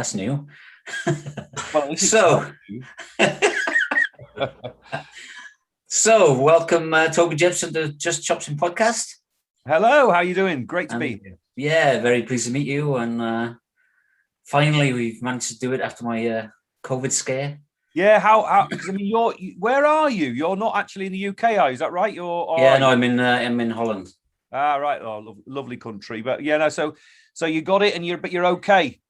that's new. Well, so, so welcome, Toby Jepson, to Just CHOPSING podcast. Hello, how you doing? Great to be here. Yeah, very pleased to meet you. And finally, we've managed to do it after my COVID scare. Yeah, how? Because I mean, where are you? You're not actually in the UK, are you? Is that right? I'm in Holland. Ah, right. Oh, lovely country. But yeah, no. So you got it, and you're okay.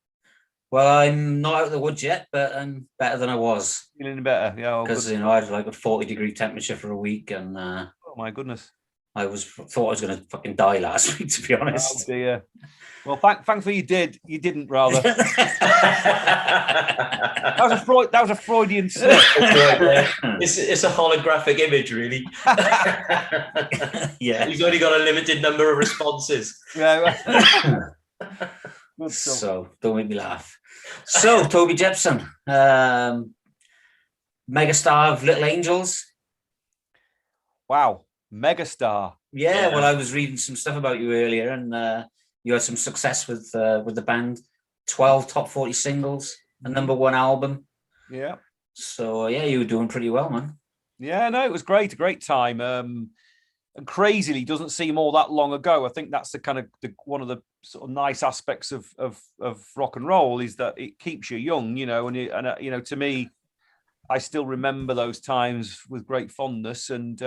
Well, I'm not out of the woods yet, but I'm better than I was. Feeling better, yeah. Because I had like a 40-degree temperature for a week, and oh my goodness, I thought I was going to fucking die last week, to be honest. Oh dear. Well, thankfully you did. You didn't, rather. That was a Freudian slip. It's a holographic image, really. Yeah, you've only got a limited number of responses. Yeah. So don't make me laugh. So Toby Jepson, megastar of Little Angels. Wow, megastar. Yeah, well, I was reading some stuff about you earlier, and you had some success with the band. 12 top 40 singles, a #1 album. Yeah. So yeah, you were doing pretty well, man. Yeah, no, it was great, a great time. And crazily, doesn't seem all that long ago. I think that's one of the sort of nice aspects of rock and roll, is that it keeps you young, you know. And to me, I still remember those times with great fondness, and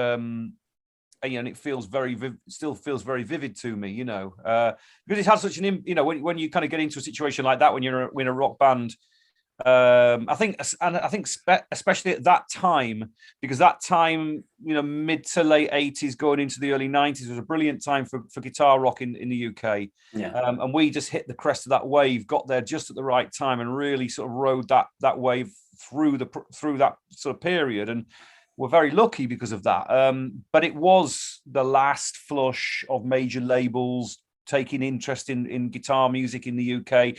it feels still feels very vivid to me, you know, because it has such an, when you kind of get into a situation like that, when you're in a rock band. I think especially at that time, because that time, mid to late 80s going into the early 90s was a brilliant time for guitar rock in the UK. Yeah. And we just hit the crest of that wave, got there just at the right time, and really sort of rode that wave through that sort of period, and we're very lucky because of that. But it was the last flush of major labels taking interest in guitar music in the UK.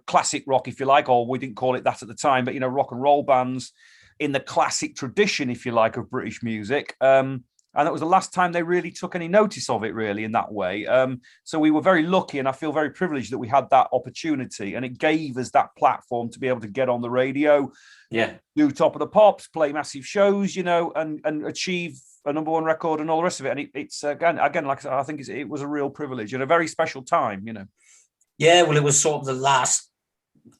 Classic rock, if you like, or we didn't call it that at the time, but rock and roll bands in the classic tradition, if you like, of British music. And that was the last time they really took any notice of it, really, in that way. So we were very lucky, and I feel very privileged that we had that opportunity, and it gave us that platform to be able to get on the radio, do Top of the Pops, play massive shows, and achieve a #1 record and all the rest of it. And it's again, like I said, I think it was a real privilege and a very special time, Yeah, well, it was sort of the last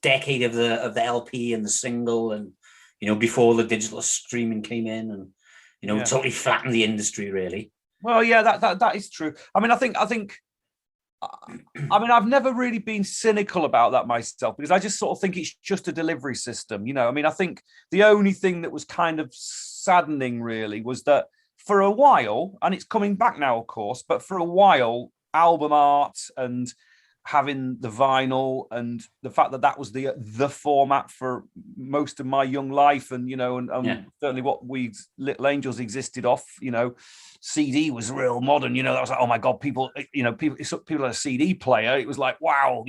decade of the LP and the single, and before the digital streaming came in, and totally flattened the industry, really. Well, yeah, that is true. I mean, I've never really been cynical about that myself, because I just sort of think it's just a delivery system, I mean, I think the only thing that was kind of saddening, really, was that for a while, and it's coming back now, of course, but for a while, album art and having the vinyl, and the fact that was the format for most of my young life, and certainly what Little Angels existed off, CD was real modern, that was like, oh my god, people had a CD player, it was like, wow,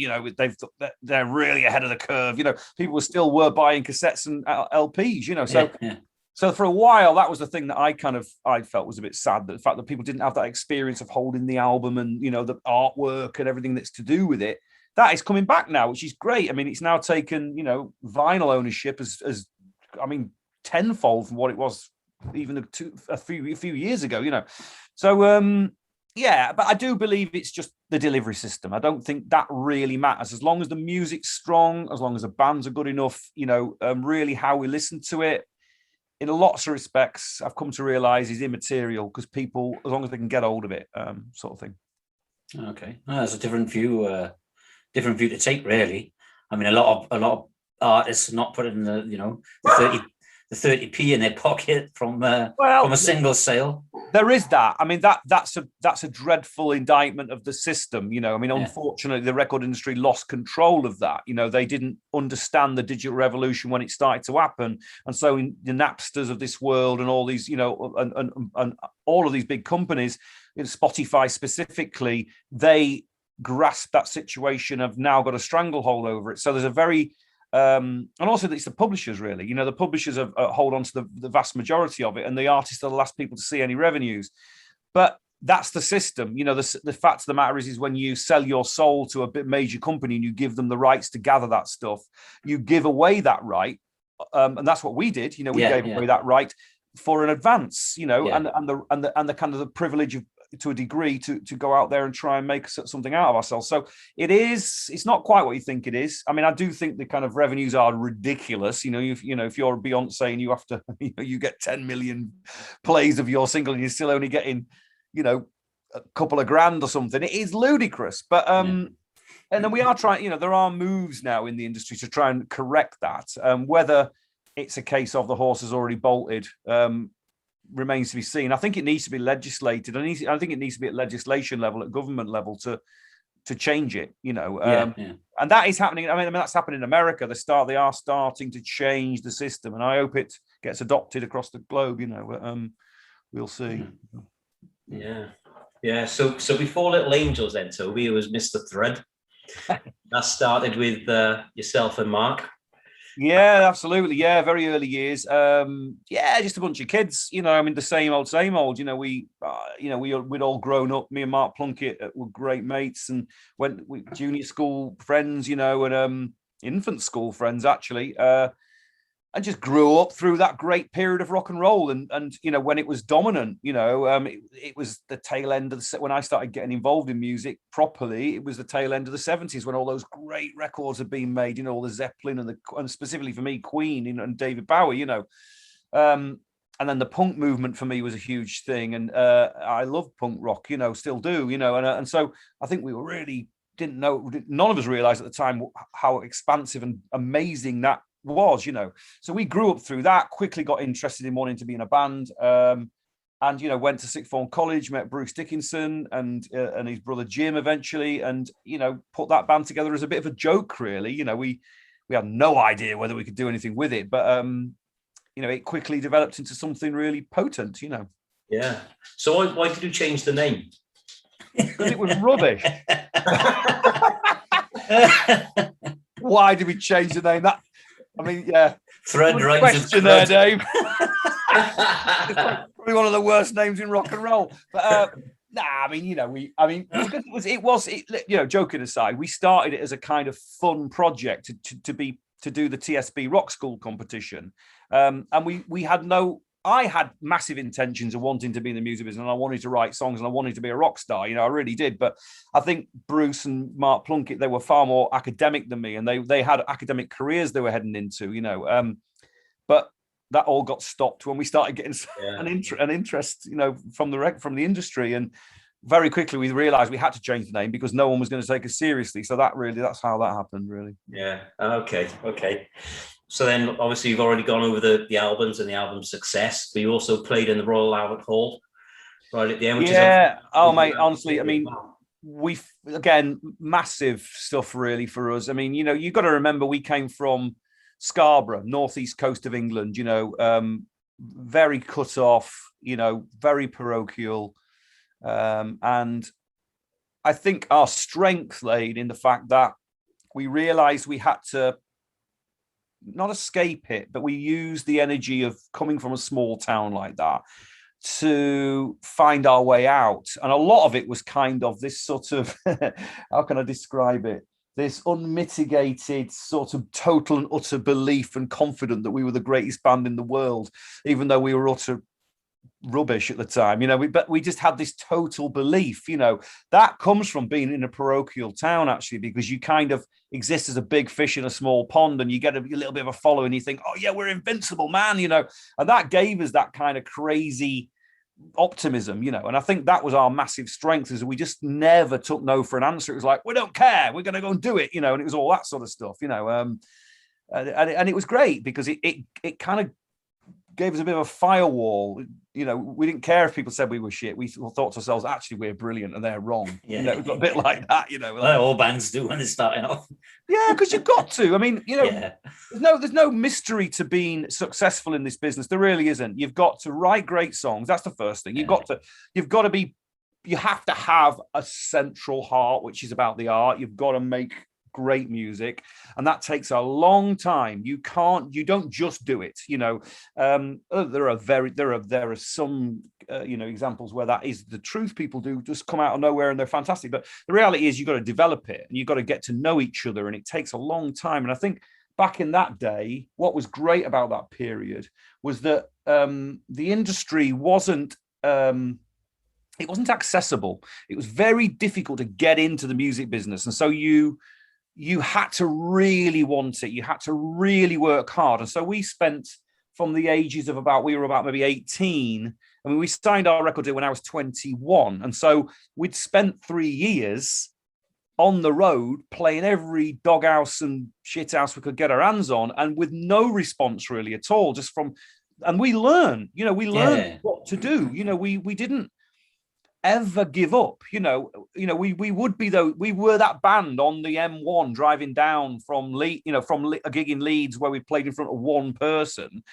they're really ahead of the curve, people still were buying cassettes and LPs, So for a while, that was the thing that I felt was a bit sad, that the fact that people didn't have that experience of holding the album and, the artwork and everything that's to do with it. That is coming back now, which is great. I mean, it's now taken, vinyl ownership as tenfold from what it was even a few years ago, So, but I do believe it's just the delivery system. I don't think that really matters. As long as the music's strong, as long as the bands are good enough, really how we listen to it, in lots of respects, I've come to realise is immaterial, because people, as long as they can get hold of it, sort of thing. Okay, that's a different view to take, really. I mean, a lot of artists are not putting the 30p in their pocket from a single sale. There is that. I mean, that's a dreadful indictment of the system. I mean, unfortunately, the record industry lost control of that. They didn't understand the digital revolution when it started to happen, and so in the Napsters of this world and all these, and all of these big companies, Spotify specifically, they grasp that situation, have now got a stranglehold over it. So there's a very and also it's the publishers, really. The publishers hold on to the vast majority of it, and the artists are the last people to see any revenues. But that's the system. The fact of the matter is when you sell your soul to a major company and you give them the rights to gather that stuff, you give away that right. And that's what we did. We gave away that right for an advance, and the kind of the privilege of, to a degree, to go out there and try and make something out of ourselves. So it's not quite what you think it is. I mean, I do think the kind of revenues are ridiculous. If you're Beyonce and you have to, you get 10 million plays of your single and you're still only getting, a couple of grand or something. It is ludicrous. But and then we are trying, there are moves now in the industry to try and correct that. Whether it's a case of the horse has already bolted remains to be seen. I think it needs to be legislated. I think it needs to be at legislation level, at government level, to change it. And that is happening. I mean, that's happening in America. They are starting to change the system, and I hope it gets adopted across the globe. We'll see. Yeah. So before Little Angels, then, Toby, it was Mr. Thread. That started with yourself and Mark. Yeah, absolutely. Yeah, very early years. Just a bunch of kids. The same old. We'd all grown up. Me and Mark Plunkett were great mates, and went with junior school friends. And infant school friends actually. And just grew up through that great period of rock and roll, and when it was dominant, it was the tail end of when I started getting involved in music properly. It was the tail end of the 70s when all those great records had been made, all the Zeppelin and specifically for me, Queen and David Bowie, and then the punk movement for me was a huge thing, and I love punk rock, still do, and so I think we were really didn't know, none of us realized at the time how expansive and amazing that was, so we grew up through that, quickly got interested in wanting to be in a band, and went to sixth form college, met Bruce Dickinson and his brother Jim eventually, and put that band together as a bit of a joke, really. We had no idea whether we could do anything with it, but it quickly developed into something really potent. Yeah. So why did you change the name? Because it was rubbish. Why did we change the name? Thread right question there, Dave. It's probably one of the worst names in rock and roll. But joking aside, we started it as a kind of fun project to do the TSB Rock School competition, and I had massive intentions of wanting to be in the music business, and I wanted to write songs, and I wanted to be a rock star. I really did. But I think Bruce and Mark Plunkett, they were far more academic than me, and they had academic careers they were heading into. But that all got stopped when we started getting an interest, from the industry, and very quickly we realized we had to change the name because no one was going to take us seriously. So that's how that happened, really. Yeah. Okay. So then, obviously, you've already gone over the albums and the album success, but you also played in the Royal Albert Hall right at the end. Mate, honestly, again, massive stuff really for us. You've got to remember we came from Scarborough, northeast coast of England, very cut off, very parochial. And I think our strength laid in the fact that we realized we had to not escape it, but we used the energy of coming from a small town like that to find our way out. And a lot of it was kind of this sort of, how can I describe it? This unmitigated sort of total and utter belief and confidence that we were the greatest band in the world, even though we were utter rubbish at the time, but we just had this total belief, that comes from being in a parochial town, actually, because you kind of exist as a big fish in a small pond, and you get a little bit of a following, and you think, oh yeah, we're invincible, man, and that gave us that kind of crazy optimism, and I think that was our massive strength, is we just never took no for an answer. It was like, we don't care, we're going to go and do it, and it was all that sort of stuff, and it was great because it kind of gave us a bit of a firewall. We didn't care if people said we were shit. We thought to ourselves, actually, we're brilliant and they're wrong. Yeah. It was a bit like that, all bands do when they're starting off. Yeah, because you've got to. There's no mystery to being successful in this business. There really isn't. You've got to write great songs. That's the first thing. You have to have a central heart, which is about the art. You've got to make great music, and that takes a long time. You don't just do it. There are some examples where that is the truth. People do just come out of nowhere and they're fantastic. But the reality is you've got to develop it and you've got to get to know each other, and it takes a long time. And I think back in that day, what was great about that period was that the industry wasn't accessible. It was very difficult to get into the music business. And so you had to really want it. You had to really work hard. And so we spent from the ages of we were about maybe 18. I mean, we signed our record deal when I was 21. And so we'd spent 3 years on the road playing every doghouse and shithouse we could get our hands on, and with no response really at all, and we learned, what to do. We didn't ever give up. We were that band on the M1 driving down from a gig in Leeds where we played in front of one person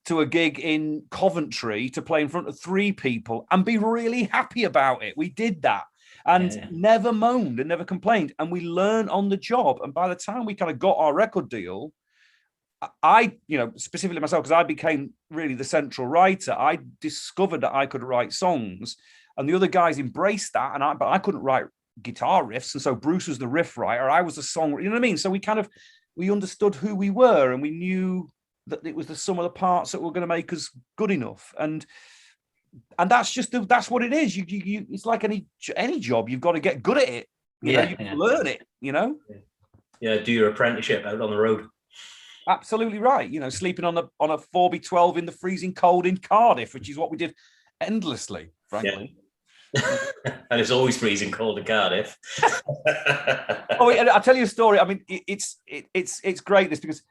to a gig in Coventry to play in front of 3 people and be really happy about it. We did that and never moaned and never complained, and we learned on the job. And by the time we kind of got our record deal, I specifically myself, because I became really the central writer, I discovered that I could write songs. And the other guys embraced that, but I couldn't write guitar riffs, and so Bruce was the riff writer, I was the songwriter. You know what I mean? So we understood who we were, and we knew that it was the sum of the parts that were going to make us good enough. And that's that's what it is. You it's like any job. You've got to get good at it. You learn it. Yeah, do your apprenticeship out on the road. Absolutely right. Sleeping on a 4x12 in the freezing cold in Cardiff, which is what we did endlessly, frankly. Yeah. And it's always freezing cold in Cardiff. I'll tell you a story. I mean, it's great this, because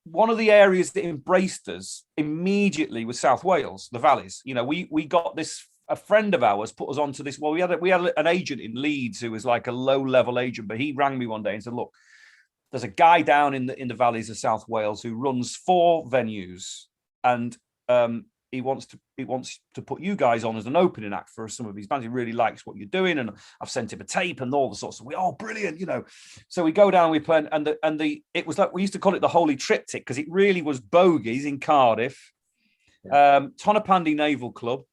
one of the areas that embraced us immediately was South Wales, the valleys. We got this. A friend of ours put us onto this. Well, we had an agent in Leeds who was like a low-level agent, but he rang me one day and said, "Look, there's a guy down in the valleys of South Wales who runs 4 venues, and he wants to put you guys on as an opening act for some of his bands. He really likes what you're doing, and I've sent him a tape and all the sorts of. Brilliant, So we go down, we play, and it was like we used to call it the Holy Triptych, because it really was Bogies in Cardiff, Tonopandi Naval Club,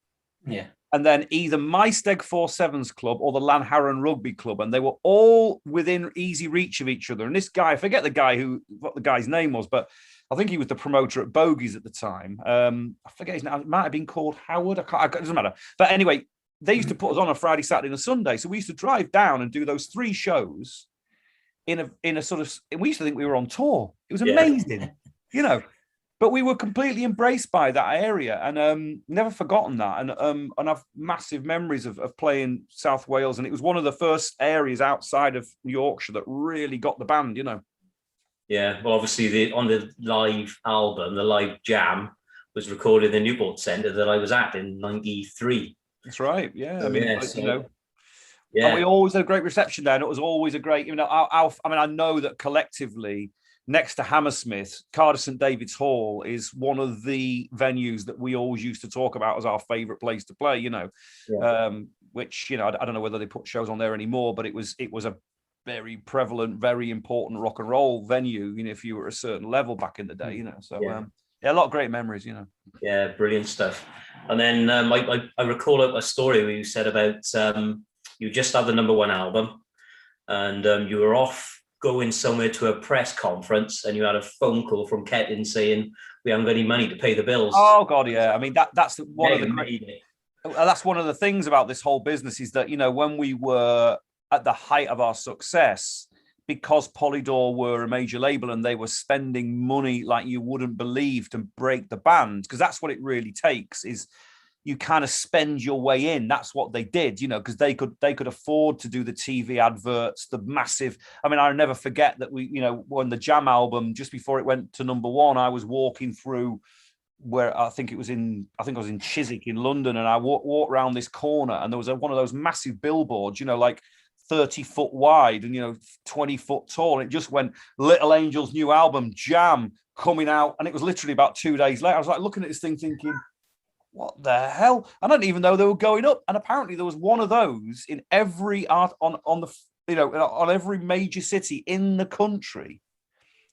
and then either my Steg 47s Club or the Lanharan Rugby Club, and they were all within easy reach of each other. And this guy, I forget what the guy's name was, but I think he was the promoter at Bogies at the time. I forget his name. It might have been called Howard. It doesn't matter. But anyway, they used to put us on a Friday, Saturday, and a Sunday. So we used to drive down and do those 3 shows in a sort of. We used to think we were on tour. It was amazing, But we were completely embraced by that area, and never forgotten that. And I've massive memories of playing South Wales, and it was one of the first areas outside of Yorkshire that really got the band, Yeah, well, obviously on the live album, the live jam was recorded in the Newport Centre that I was at in '93. That's right. Yeah, I mean, Yeah, and we always had a great reception there, and it was always a great. I know that collectively, next to Hammersmith, Cardiff St David's Hall is one of the venues that we always used to talk about as our favourite place to play. Which I don't know whether they put shows on there anymore, but it was a very prevalent, very important rock and roll venue, if you were a certain level back in the day, So a lot of great memories, Yeah, brilliant stuff. And then I recall a story where you said about you just had the #1 album, and you were off going somewhere to a press conference, and you had a phone call from Kettin saying we haven't got any money to pay the bills. Oh God, yeah. I mean that's one of the that's one of the things about this whole business is that when we were at the height of our success, because Polydor were a major label and they were spending money like you wouldn't believe to break the band, because that's what it really takes, is you kind of spend your way in. That's what they did, because they could afford to do the TV adverts, the massive. I mean, I'll never forget that we, when the Jam album, just before it went to #1, I was walking through where I think I was in Chiswick in London, and I walked around this corner, and there was one of those massive billboards, like 30 foot wide and 20 foot tall. And it just went Little Angel's new album Jam coming out, and it was literally about 2 days later. I was like looking at this thing thinking, what the hell? I didn't even know they were going up. And apparently there was one of those in every art on every major city in the country.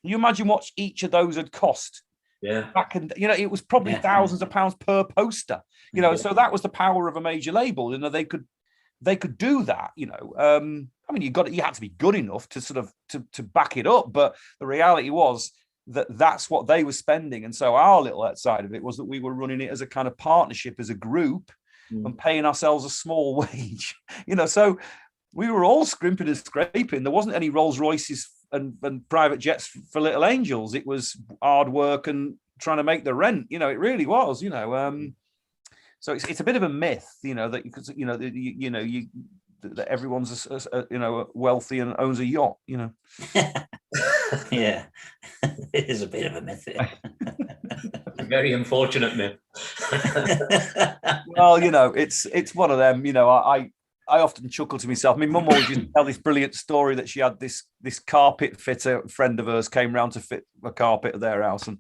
Can you imagine what each of those had cost Yeah. back, and it was probably thousands of pounds per poster. So that was the power of a major label. They could do that. I mean, you had to be good enough to sort of to back it up, but the reality was that's what they were spending. And so our little side of it was that we were running it as a kind of partnership, as a group, and paying ourselves a small wage. So we were all scrimping and scraping. There wasn't any Rolls Royces and private jets for Little Angels. It was hard work and trying to make the rent. It really was. So it's a bit of a myth, that that everyone's wealthy and owns a yacht. Yeah, it is a bit of a myth. Very unfortunate myth. Well, it's one of them. I often chuckle to myself. My mum always used to tell this brilliant story that she had this carpet fitter friend of hers came round to fit a carpet at their house, and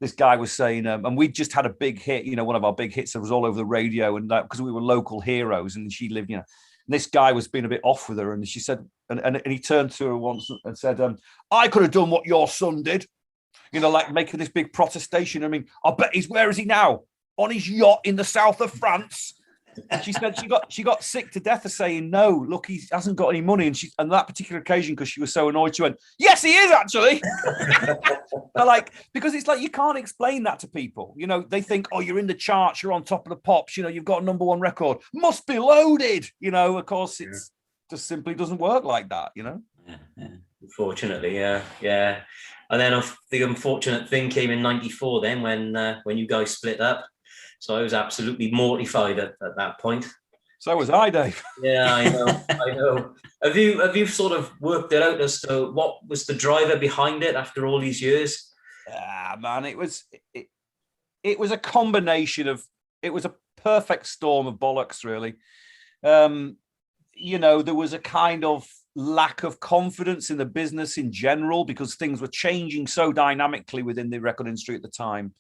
this guy was saying, and we just had a big hit, one of our big hits that was all over the radio, and because we were local heroes, and she lived, and this guy was being a bit off with her, and she said, and he turned to her once and said, I could have done what your son did, like making this big protestation. I mean, I bet where is he now? On his yacht in the south of France. And she said she got sick to death of saying, no, look, he hasn't got any money. And on that particular occasion, because she was so annoyed, she went, yes, he is actually. Because it's like, you can't explain that to people. They think, oh, you're in the charts, you're on top of the pops, you've got a #1 record, must be loaded. Of course, it's just simply doesn't work like that. Yeah. Unfortunately, yeah. And then the unfortunate thing came in '94 then when you guys split up. So I was absolutely mortified at that point. So was I, Dave. Yeah, I know. Have you sort of worked it out as to what was the driver behind it after all these years? Man, it was a combination of, it was a perfect storm of bollocks, really. There was a kind of lack of confidence in the business in general, because things were changing so dynamically within the record industry at the time.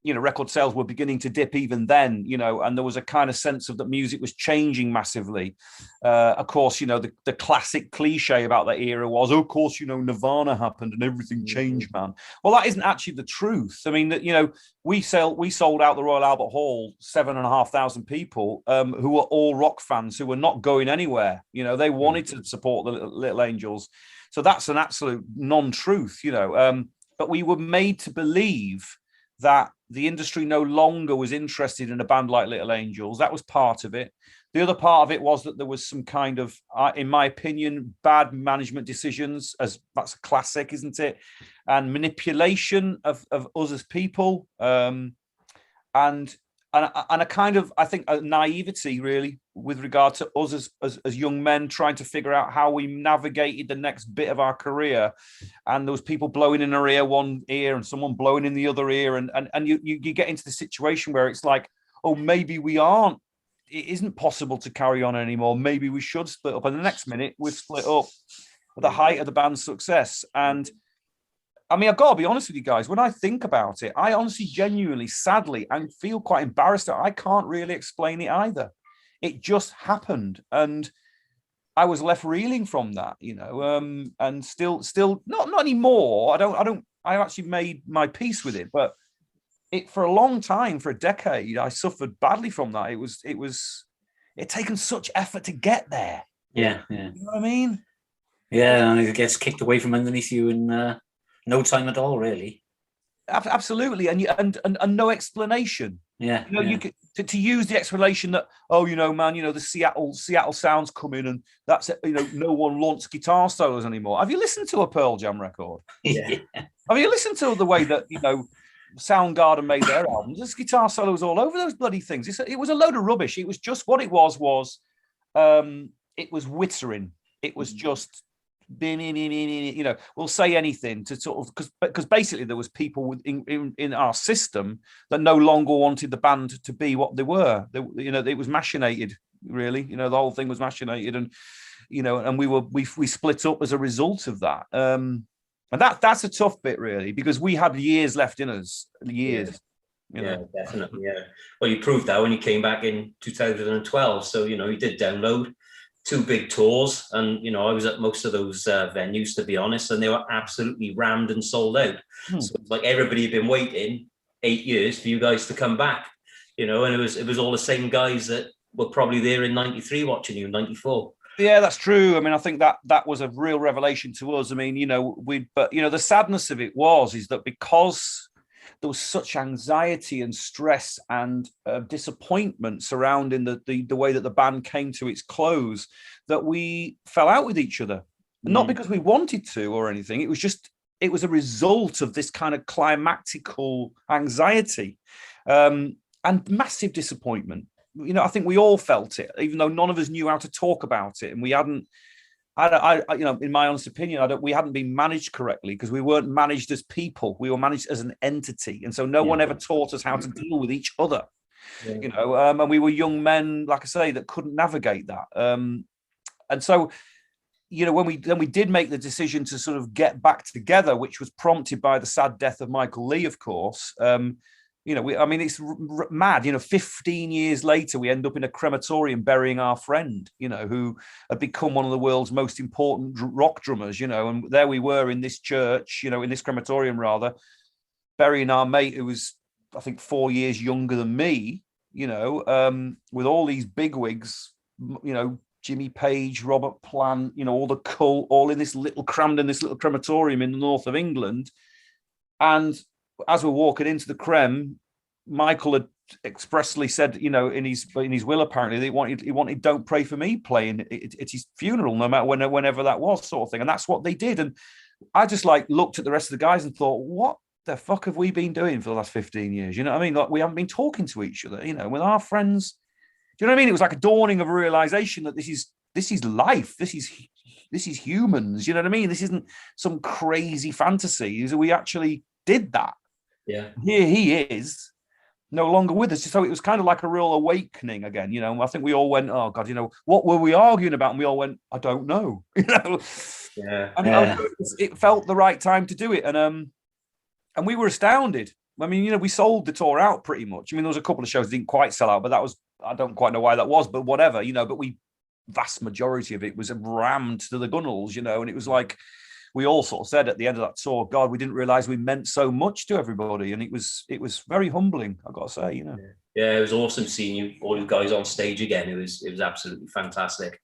Record sales were beginning to dip even then, and there was a kind of sense of that music was changing massively. Of course, the classic cliche about that era was, of course, Nirvana happened and everything changed, man. Well, that isn't actually the truth. I mean, we sold out the Royal Albert Hall, 7,500 people who were all rock fans who were not going anywhere. They wanted to support the Little Angels. So that's an absolute non-truth, but we were made to believe that the industry no longer was interested in a band like Little Angels. That was part of it. The other part of it was that there was some kind of, in my opinion, bad management decisions, as that's a classic, isn't it? And manipulation of us as people, and a kind of, I think, a naivety, really, with regard to us as young men trying to figure out how we navigated the next bit of our career. And there was people blowing in our ear one ear and someone blowing in the other ear. And you get into the situation where it's like, oh, maybe it isn't possible to carry on anymore. Maybe we should split up. And the next minute we've split up at the height of the band's success. And I mean, I've got to be honest with you guys, when I think about it, I honestly, genuinely, sadly, and feel quite embarrassed that I can't really explain it either. It just happened. And I was left reeling from that, and still not anymore. I actually made my peace with it, but for a long time, for a decade, I suffered badly from that. It taken such effort to get there. Yeah. You know what I mean? Yeah, and it gets kicked away from underneath you in no time at all, really. Absolutely, and no explanation. Yeah, you could to use the explanation that, oh, man, the Seattle sounds come in, and that's it. No one wants guitar solos anymore. Have you listened to a Pearl Jam record? Yeah. Have you listened to the way that Soundgarden made their albums? There's guitar solos all over those bloody things. It was a load of rubbish. It was just what it was it was wittering. It was just, we'll say anything to sort of, because basically there was people in our system that no longer wanted the band to be what they were. It was machinated, really. The whole thing was machinated, and and we split up as a result of that. And that's a tough bit, really, because we had years left in us. Years. Yeah, definitely. Yeah. Well, you proved that when you came back in 2012. So you did download. two big tours, and I was at most of those venues, to be honest, and they were absolutely rammed and sold out. So it's like everybody had been waiting 8 years for you guys to come back, and it was all the same guys that were probably there in '93 watching you in '94. Yeah, that's true. I mean, I think that was a real revelation to us. I mean, the sadness of it is that because there was such anxiety and stress and disappointment surrounding the way that the band came to its close, that we fell out with each other. Not because we wanted to or anything. It was a result of this kind of climactical anxiety and massive disappointment. I think we all felt it, even though none of us knew how to talk about it, and we hadn't. In my honest opinion, we hadn't been managed correctly, because we weren't managed as people. We were managed as an entity, and so no one ever taught us how to deal with each other. And we were young men, like I say, that couldn't navigate that. And so, when we did make the decision to sort of get back together, which was prompted by the sad death of Michael Lee, of course. It's mad. 15 years later, we end up in a crematorium burying our friend, who had become one of the world's most important rock drummers, and there we were in this church, in this crematorium rather, burying our mate who was, I think, 4 years younger than me, with all these bigwigs, Jimmy Page, Robert Plant, all the cult, all in this little crematorium in the north of England. And as we're walking into the creme, Michael had expressly said, in his will, apparently, that he wanted "Don't Pray for Me" playing at his funeral, no matter whenever that was, sort of thing. And that's what they did. And I just looked at the rest of the guys and thought, what the fuck have we been doing for the last 15 years? You know what I mean? Like, we haven't been talking to each other, with our friends. Do you know what I mean? It was like a dawning of a realization that this is life. This is humans. You know what I mean? This isn't some crazy fantasy. We actually did that. Yeah. Here he is, no longer with us. So it was kind of like a real awakening again. I think we all went, oh God, what were we arguing about? And we all went, I don't know. Yeah. And it felt the right time to do it. And we were astounded. I mean, we sold the tour out pretty much. I mean, there was a couple of shows that didn't quite sell out, but I don't quite know why that was, but whatever, but vast majority of it was rammed to the gunnels, and it was like, we all sort of said at the end of that tour, God, we didn't realize we meant so much to everybody. And it was very humbling, I've got to say, Yeah, it was awesome seeing all you guys on stage again. It was absolutely fantastic.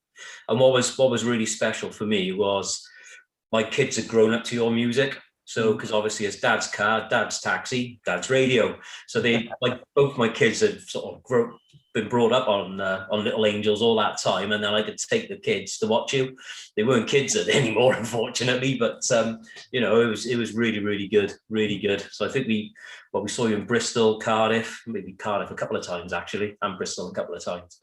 And what was really special for me was my kids had grown up to your music. So, because obviously it's dad's car, dad's taxi, dad's radio. So they, both my kids had sort of been brought up on Little Angels all that time, and then I could take the kids to watch you. They weren't kids anymore, unfortunately, but it was really, really good, really good. So I think we saw you in Bristol, Cardiff, maybe Cardiff a couple of times actually, and Bristol a couple of times.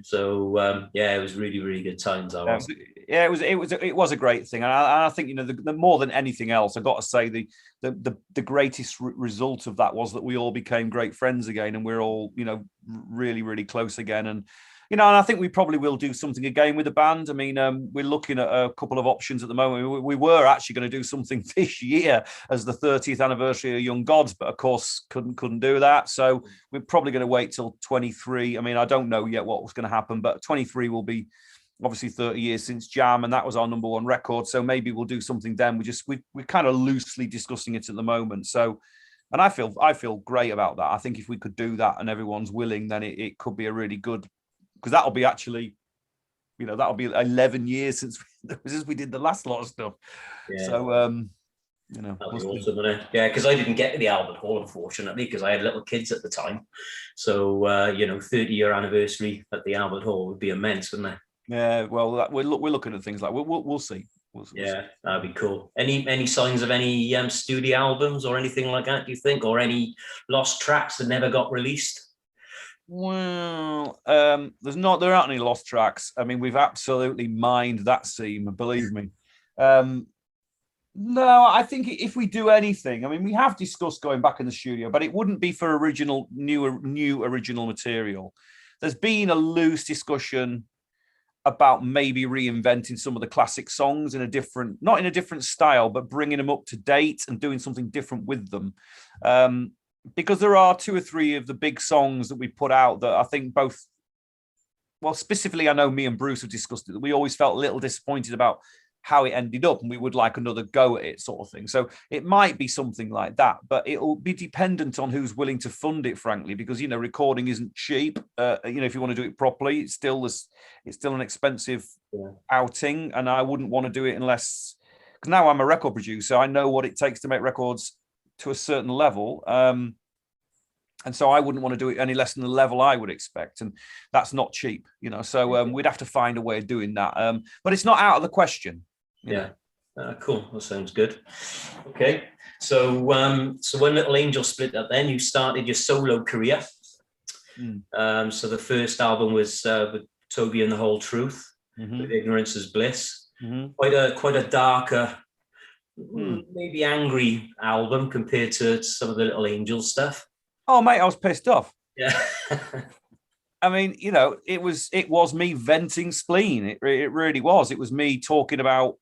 So it was really, really good times. It was a great thing, and I think the more than anything else, I got to say the greatest result of that was that we all became great friends again, and we're all really, really close again. And and I think we probably will do something again with the band. I mean, we're looking at a couple of options at the moment. We were actually going to do something this year as the 30th anniversary of Young Gods, but of course couldn't do that. So we're probably going to wait till 23. I mean, I don't know yet what was going to happen, but 23 will be obviously 30 years since Jam, and that was our number one record. So maybe we'll do something then. We're kind of loosely discussing it at the moment. So, and I feel great about that. I think if we could do that and everyone's willing, then it could be a really good, because that'll be actually, that'll be 11 years since we did the last lot of stuff. Yeah. So, that'd be awesome, wouldn't it? Yeah, because I didn't get to the Albert Hall, unfortunately, because I had little kids at the time. So, 30-year anniversary at the Albert Hall would be immense, wouldn't it? Yeah, well, we're looking at things like we'll see. We'll see. That'd be cool. Any signs of any studio albums or anything like that? Do you think, or any lost tracks that never got released? Well, there aren't any lost tracks. I mean, we've absolutely mined that seam, believe me. No, I think if we do anything, I mean, we have discussed going back in the studio, but it wouldn't be for new original material. There's been a loose discussion about maybe reinventing some of the classic songs not in a different style, but bringing them up to date and doing something different with them. Because there are 2 or 3 of the big songs that we put out that I think both well, specifically, I know me and Bruce have discussed it, that we always felt a little disappointed about how it ended up, and we would like another go at it, sort of thing. So it might be something like that, but it'll be dependent on who's willing to fund it, frankly, because, you know, recording isn't cheap. You know, if you want to do it properly, it's still an expensive outing, and I wouldn't want to do it unless, because now I'm a record producer, I know what it takes to make records to a certain level. And so I wouldn't want to do it any less than the level I would expect. And that's not cheap, you know, so we'd have to find a way of doing that. But it's not out of the question. Yeah. Cool. That sounds good. Okay. So when Little Angels split up, then you started your solo career. So the first album was with Toby and the Whole Truth, with Ignorance is Bliss. Quite a darker, maybe angry album compared to some of the Little Angels stuff. Oh, mate, I was pissed off. Yeah. I mean, you know, it was me venting spleen. It really was. It was me talking about,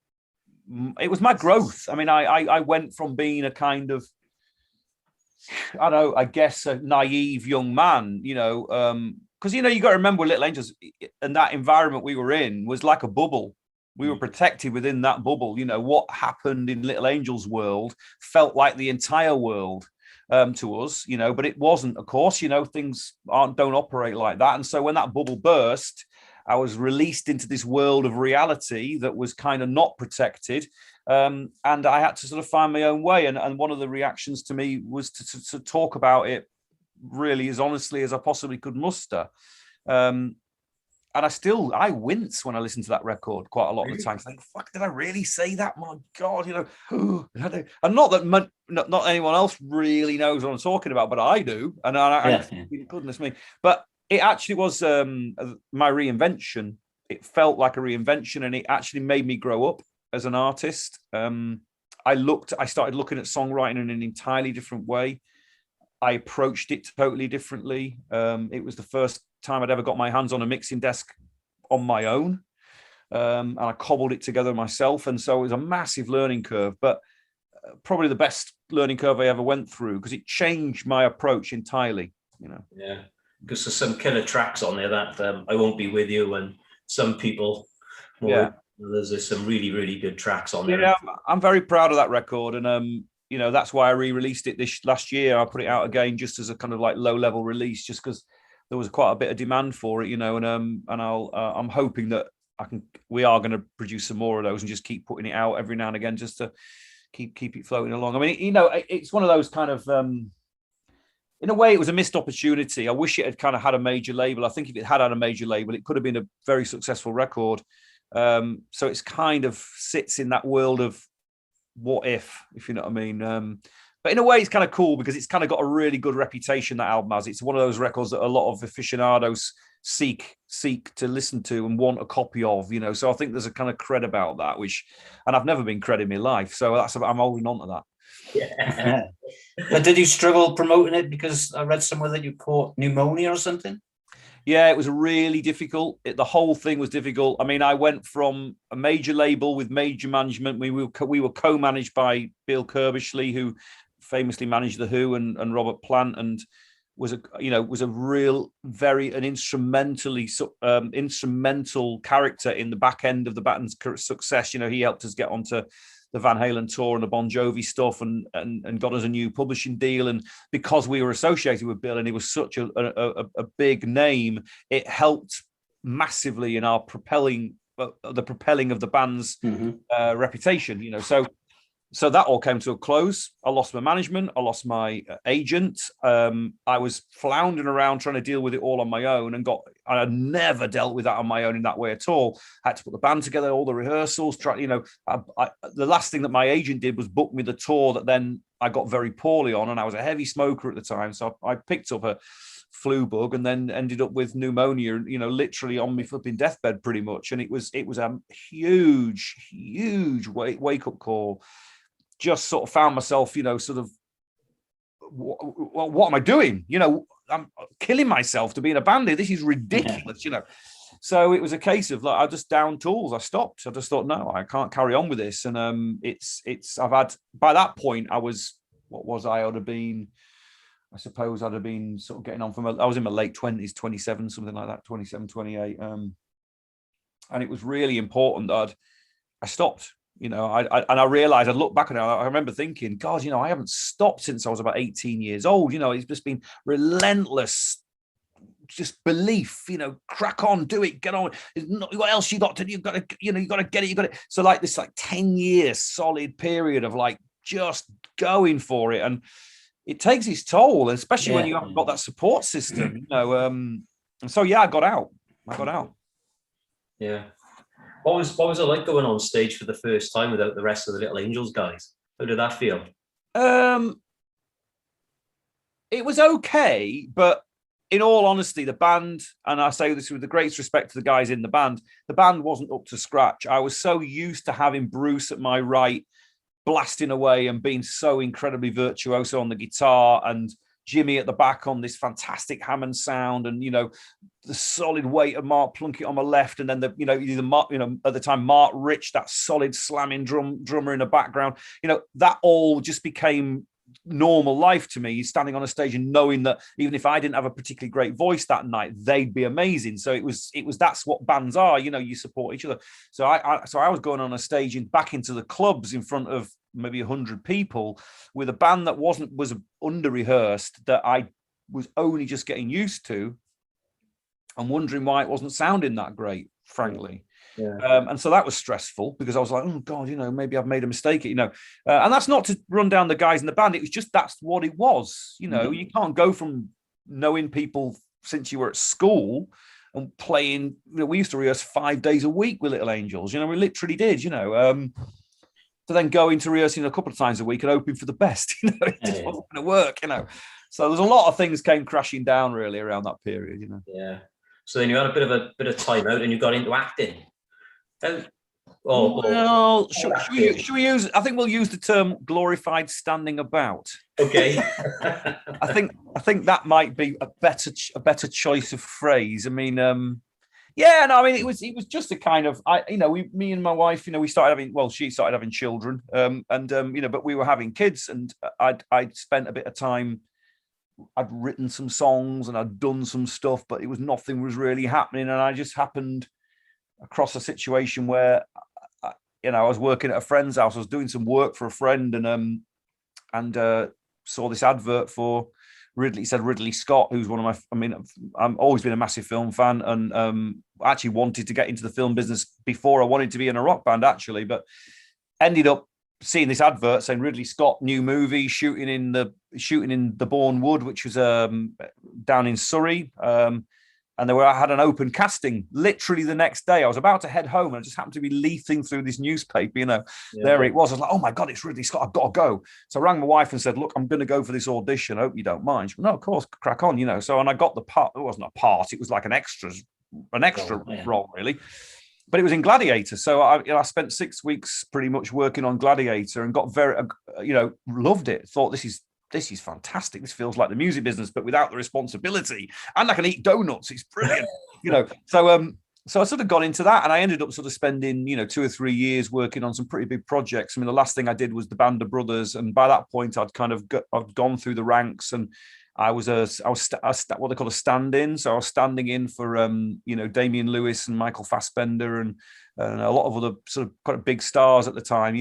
it was my growth. I mean, I went from being a kind of, I don't know, I guess a naive young man, you know, because, you know, you got to remember Little Angels and that environment we were in was like a bubble. We were protected within that bubble. You know, what happened in Little Angels' world felt like the entire world. To us, you know, but it wasn't, of course, you know, things don't operate like that. And so when that bubble burst, I was released into this world of reality that was kind of not protected. And I had to sort of find my own way. And one of the reactions to me was to talk about it really as honestly as I possibly could muster. And I wince when I listen to that record quite a lot of the time. I think, fuck, did I really say that? My God, you know, and not that not anyone else really knows what I'm talking about, but I do. And goodness me. But it actually was my reinvention. It felt like a reinvention, and it actually made me grow up as an artist. I started looking at songwriting in an entirely different way. I approached it totally differently. It was the first time I'd ever got my hands on a mixing desk on my own. And I cobbled it together myself. And so it was a massive learning curve, but probably the best learning curve I ever went through, because it changed my approach entirely, you know. Yeah, because there's some killer tracks on there that I Won't Be With You, and Some People. There's some really, really good tracks on there. Yeah, I'm very proud of that record. And, you know, that's why I re-released it this last year. I put it out again just as a kind of like low-level release, just because there was quite a bit of demand for it, you know. And I'm hoping that we are going to produce some more of those and just keep putting it out every now and again, just to keep it floating along. I mean, you know, it's one of those kind of, in a way, it was a missed opportunity. I wish it had kind of had a major label. I think if it had a major label, it could have been a very successful record. So it's kind of sits in that world of what if you know what I mean. But in a way, it's kind of cool because it's kind of got a really good reputation, that album has. It's one of those records that a lot of aficionados seek to listen to and want a copy of, you know. So I think there's a kind of cred about that, and I've never been cred in my life. So I'm holding on to that. Yeah. But did you struggle promoting it because I read somewhere that you caught pneumonia or something? Yeah, it was really difficult. The whole thing was difficult. I mean, I went from a major label with major management. We were co-managed by Bill Kerbishley, who famously managed The Who, and Robert Plant, and was a real instrumental character in the back end of the band's success. You know, he helped us get onto the Van Halen tour and the Bon Jovi stuff, and got us a new publishing deal. And because we were associated with Bill and he was such a big name, it helped massively in our propelling of the band's reputation, you know. So that all came to a close. I lost my management. I lost my agent. I was floundering around trying to deal with it all on my own, and I had never dealt with that on my own in that way at all. I had to put the band together, all the rehearsals. The last thing that my agent did was book me the tour that then I got very poorly on, and I was a heavy smoker at the time. So I picked up a flu bug and then ended up with pneumonia, you know, literally on my flipping deathbed pretty much. And it was a huge wake up call. Just sort of found myself, you know, sort of, what am I doing? You know, I'm killing myself to be in a band here. This is ridiculous, you know. So it was a case of like, I just downed tools. I stopped. I just thought, no, I can't carry on with this. And I've had, by that point, I would have been, I suppose I'd have been sort of getting on I was in my late 20s, 27, something like that, 27, 28. And it was really important that I stopped. I realized, I look back and I remember thinking, God, I haven't stopped since I was about 18 years old. It's just been relentless, just belief, crack on, do it, get on. What else you got to do? You've got to, you got to get it. You got it. So like this, 10 years solid period of just going for it. And it takes its toll, especially when you haven't got that support system, so yeah, I got out. Yeah. What was it like going on stage for the first time without the rest of the Little Angels guys? How did that feel? It was okay, but in all honesty, the band, and I say this with the greatest respect to the guys in the band wasn't up to scratch. I was so used to having Bruce at my right, blasting away and being so incredibly virtuoso on the guitar, and Jimmy at the back on this fantastic Hammond sound, and the solid weight of Mark Plunkett on my left, and then at the time Mark Rich, that solid slamming drummer in the background. That all just became normal life to me, standing on a stage and knowing that even if I didn't have a particularly great voice that night, they'd be amazing. So it was that's what bands are, you support each other. So I was going on a stage and back into the clubs in front of maybe 100 people with a band that was under rehearsed, that I was only just getting used to, and wondering why it wasn't sounding that great, frankly. Yeah. And so that was stressful, because I was like, oh God, maybe I've made a mistake, and that's not to run down the guys in the band. It was just, that's what it was. You can't go from knowing people since you were at school and playing. We used to rehearse 5 days a week with Little Angels. We literally did. To then go into rehearsing a couple of times a week and hoping for the best. It just wasn't going to work. So there's a lot of things came crashing down really around that period. Yeah. So then you had a bit of time out and you got into acting. Should we use? I think we'll use the term "glorified standing about." Okay. I think that might be a better choice of phrase. It was just a kind of, me and my wife, we started having, she started having children, but we were having kids, and I'd spent a bit of time. I'd written some songs and I'd done some stuff, but nothing was really happening, and I just happened across a situation where I was working at a friend's house. I was doing some work for a friend, and saw this advert for Ridley. It said Ridley Scott, who's one of I've always been a massive film fan, and actually wanted to get into the film business before I wanted to be in a rock band, actually, but ended up seeing this advert saying Ridley Scott new movie shooting in the Bourne Wood, which was down in Surrey. And I had an open casting literally the next day. I was about to head home, and I just happened to be leafing through this newspaper, There it was. I was like, oh my God, it's Ridley Scott. I've got to go. So I rang my wife and said, look, I'm going to go for this audition. I hope you don't mind. She went, no, of course, crack on, So, and I got the part. It wasn't a part. It was like an extra role, really. But it was in Gladiator. So I spent 6 weeks pretty much working on Gladiator, and got very, loved it. Thought this is fantastic. This feels like the music business, but without the responsibility. And I can eat donuts. It's brilliant, So I sort of got into that, and I ended up sort of spending, 2 or 3 years working on some pretty big projects. The last thing I did was the Band of Brothers, and by that point, I'd gone through the ranks, and I was what they call a stand-in. So I was standing in for Damian Lewis and Michael Fassbender and a lot of other sort of quite big stars at the time,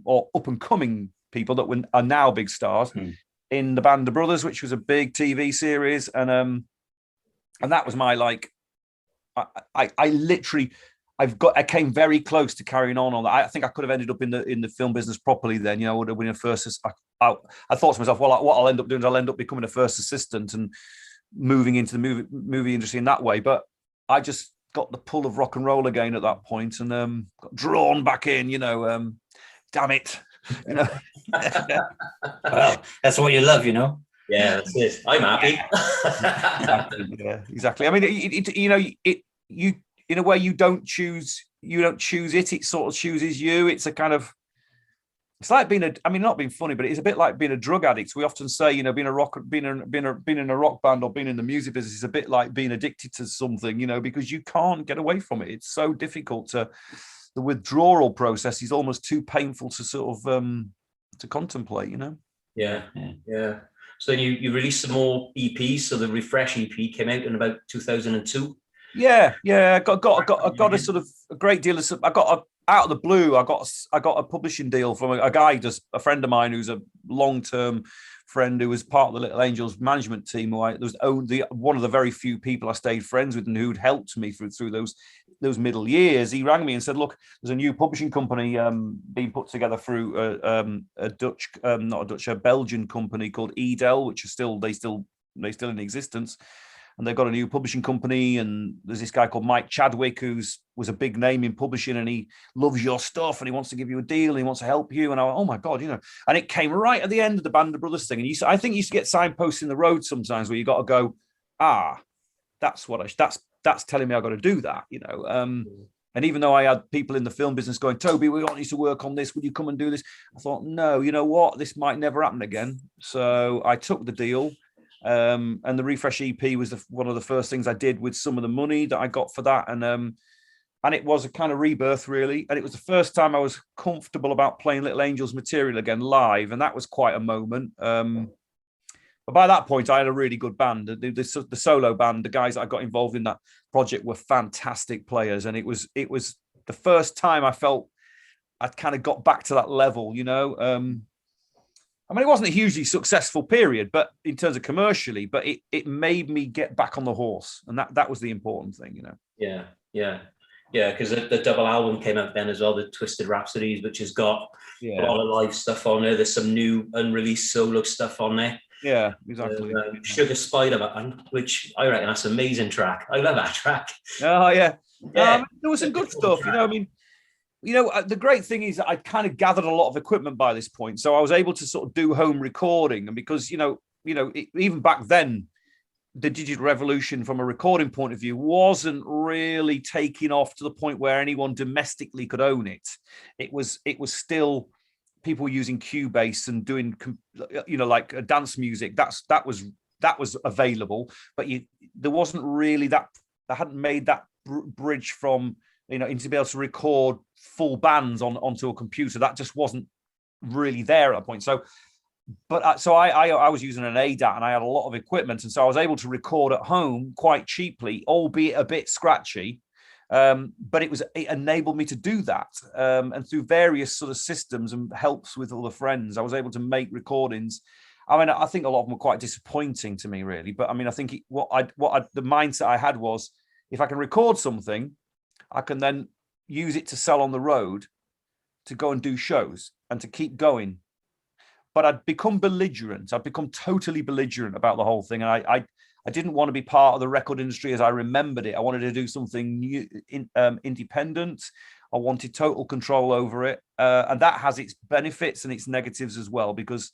or up and coming people that are now big stars in the Band of Brothers, which was a big TV series, and that was my I came very close to carrying on that. I think I could have ended up in the film business properly then. I would have been a first. I thought to myself, well, what I'll end up doing is I'll end up becoming a first assistant and moving into the movie industry in that way. But I just got the pull of rock and roll again at that point, and got drawn back in. Damn it. Well, that's what you love, Yeah, that's it. I'm happy. Exactly. You in a way you don't choose it. It sort of chooses you. It's a kind of, it's like being not being funny, but it's a bit like being a drug addict. We often say, being in a rock band or being in the music business is a bit like being addicted to something, because you can't get away from it. It's so difficult the withdrawal process is almost too painful to sort of to contemplate, Yeah. So then you released some more EPs. So the Refresh EP came out in about 2002. Yeah, I got a sort of a great deal of. Out of the blue, I got a publishing deal from a guy, just a friend of mine who's a long-term friend who was part of the Little Angels management team. Who was one of the very few people I stayed friends with and who'd helped me through those middle years. He rang me and said, "Look, there's a new publishing company being put together through a Belgian company called Edel, which are still in existence." And they've got a new publishing company, and there's this guy called Mike Chadwick, was a big name in publishing, and he loves your stuff, and he wants to give you a deal, and he wants to help you. And I went, oh my God, and it came right at the end of the Band of Brothers thing. And I think you used to get signposts in the road sometimes where you got to go, that's telling me I've got to do that, And even though I had people in the film business going, Toby, we want you to work on this. Would you come and do this? I thought, no, you know what? This might never happen again. So I took the deal. And the Refresh EP was one of the first things I did with some of the money that I got for that. And it was a kind of rebirth, really. And it was the first time I was comfortable about playing Little Angels material again live. And that was quite a moment. But by that point, I had a really good band. The solo band, the guys that I got involved in that project were fantastic players. And it was the first time I felt I'd kind of got back to that level, I mean, it wasn't a hugely successful period, but in terms of commercially, but it made me get back on the horse. And that was the important thing, Yeah. Because the double album came out then as well, the Twisted Rhapsodies, which has got a lot of live stuff on there. There's some new unreleased solo stuff on there. Yeah, exactly. Sugar Spider-Man, which I reckon that's an amazing track. I love that track. Oh, yeah. There was some good stuff, the great thing is I kind of gathered a lot of equipment by this point. So I was able to sort of do home recording. And because, even back then, the digital revolution from a recording point of view wasn't really taking off to the point where anyone domestically could own it. It was still people using Cubase and doing, like dance music. That was available, but there wasn't really that. I hadn't made that bridge from, to be able to record full bands onto a computer. That just wasn't really there at that point. So I was using an ADAT and I had a lot of equipment. And so I was able to record at home quite cheaply, albeit a bit scratchy. But it enabled me to do that. And through various sort of systems and helps with other friends, I was able to make recordings. I mean, I think a lot of them were quite disappointing to me, really. But I mean, I think the mindset I had was, if I can record something, I can then use it to sell on the road, to go and do shows and to keep going. But I'd become belligerent. I'd become totally belligerent about the whole thing. And I didn't want to be part of the record industry as I remembered it. I wanted to do something new, independent. I wanted total control over it. And that has its benefits and its negatives as well, because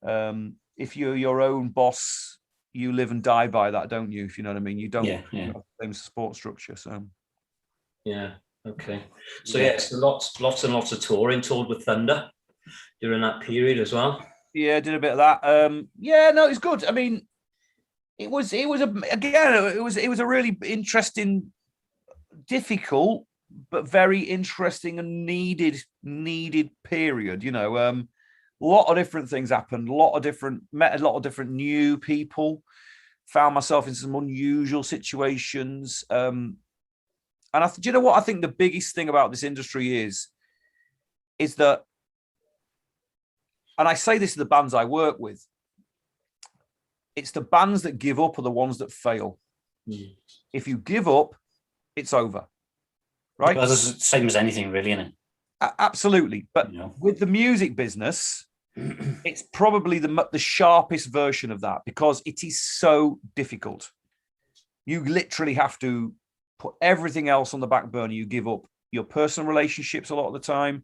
if you're your own boss, you live and die by that, don't you? If you know what I mean. You don't have the same support structure. So yeah. Okay. So so lots and lots of touring, toured with Thunder during that period as well. Yeah, did a bit of that. No, it's good. I mean, it was a really interesting, difficult, but very interesting and needed period. A lot of different things happened. Met a lot of different new people. Found myself in some unusual situations. And do you know what I think the biggest thing about this industry is that, and I say this to the bands I work with, it's the bands that give up are the ones that fail. If you give up, it's over. Right? Well, it's the same as anything, really, isn't it? Absolutely. But with the music business, it's probably the sharpest version of that, because it is so difficult. You literally have to put everything else on the back burner. You give up your personal relationships a lot of the time.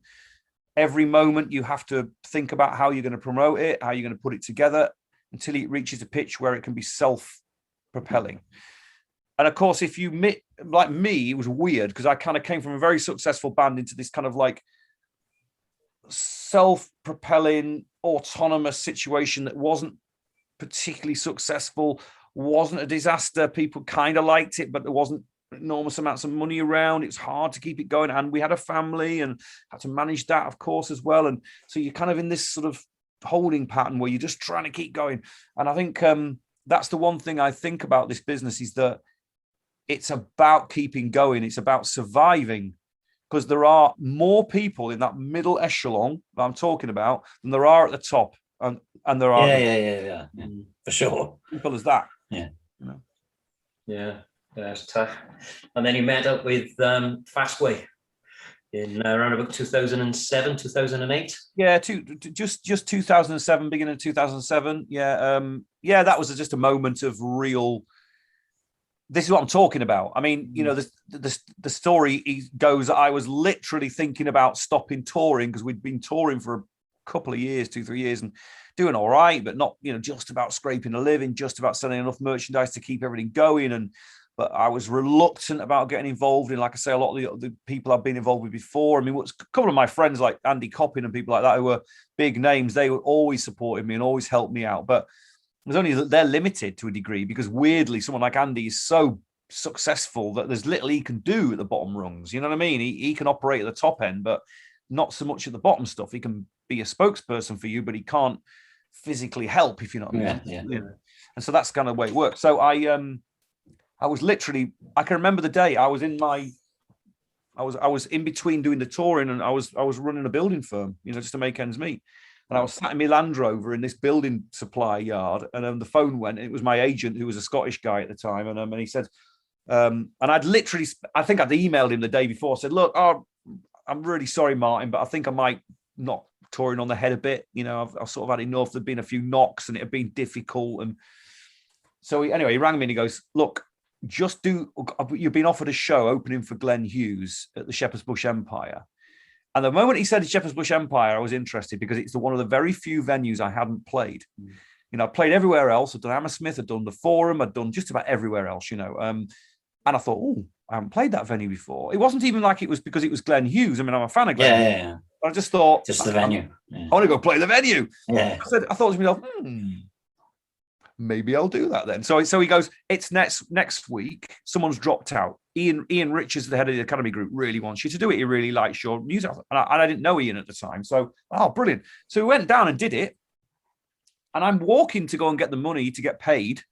Every moment you have to think about how you're going to promote it, how you're going to put it together, until it reaches a pitch where it can be self-propelling. And of course, if you like me, it was weird because I kind of came from a very successful band into this kind of like self-propelling, autonomous situation that wasn't particularly successful, wasn't a disaster. People kind of liked it, but there wasn't enormous amounts of money around. It's hard to keep it going. And we had a family and had to manage that, of course, as well. And so you're kind of in this sort of holding pattern where you're just trying to keep going. And I think that's the one thing I think about this business, is that it's about keeping going. It's about surviving, because there are more people in that middle echelon that I'm talking about than there are at the top. And there are yeah, for sure. Simple as that. Yeah. You know? Yeah, that's tough. And then you met up with Fastway in around about 2007, 2008. Yeah, just 2007, beginning of 2007. Yeah, that was just a moment of real. This is what I'm talking about. I mean, you know, the story goes, I was literally thinking about stopping touring, because we'd been touring for a couple of years, 2-3 years, and doing all right, but not, you know, just about scraping a living, just about selling enough merchandise to keep everything going. But I was reluctant about getting involved in, like I say, a lot of the people I've been involved with before. I mean, a couple of my friends like Andy Coppin and people like that who were big names, they were always supporting me and always helped me out. But it was only that they're limited to a degree, because weirdly, someone like Andy is so successful that there's little he can do at the bottom rungs. You know what I mean? He can operate at the top end, but not so much at the bottom stuff. He can be a spokesperson for you, but he can't physically help, if you know what I mean. Yeah. And so that's kind of the way it works. So I was literally, I can remember the day I was in between doing the touring, and I was running a building firm, you know, just to make ends meet. And I was sat in my Land Rover in this building supply yard, and the phone went. And it was my agent, who was a Scottish guy at the time, and he said, and I'd literally, I think I'd emailed him the day before. I said, look, I'm really sorry, Martin, but I think I might not touring on the head a bit. You know, I've sort of had enough. There'd been a few knocks, and it had been difficult. And so he rang me and he goes, look, you've been offered a show opening for Glenn Hughes at the Shepherd's Bush Empire. And the moment he said Shepherd's Bush Empire, I was interested, because it's one of the very few venues I hadn't played. You know, I played everywhere else. I'd done Hammersmith, I'd done the Forum, I'd done just about everywhere else, you know. And I thought, oh, I haven't played that venue before. It wasn't even like it was because it was Glenn Hughes. I mean, I'm a fan of Glenn Hughes. Yeah. I just thought, Just the venue. I want to go play the venue. Yeah. I thought to myself, maybe I'll do that then. So he goes, it's next week. Someone's dropped out. Ian Richards, the head of the Academy Group, really wants you to do it. He really likes your music. And I didn't know Ian at the time. So, brilliant. So we went down and did it. And I'm walking to go and get the money to get paid,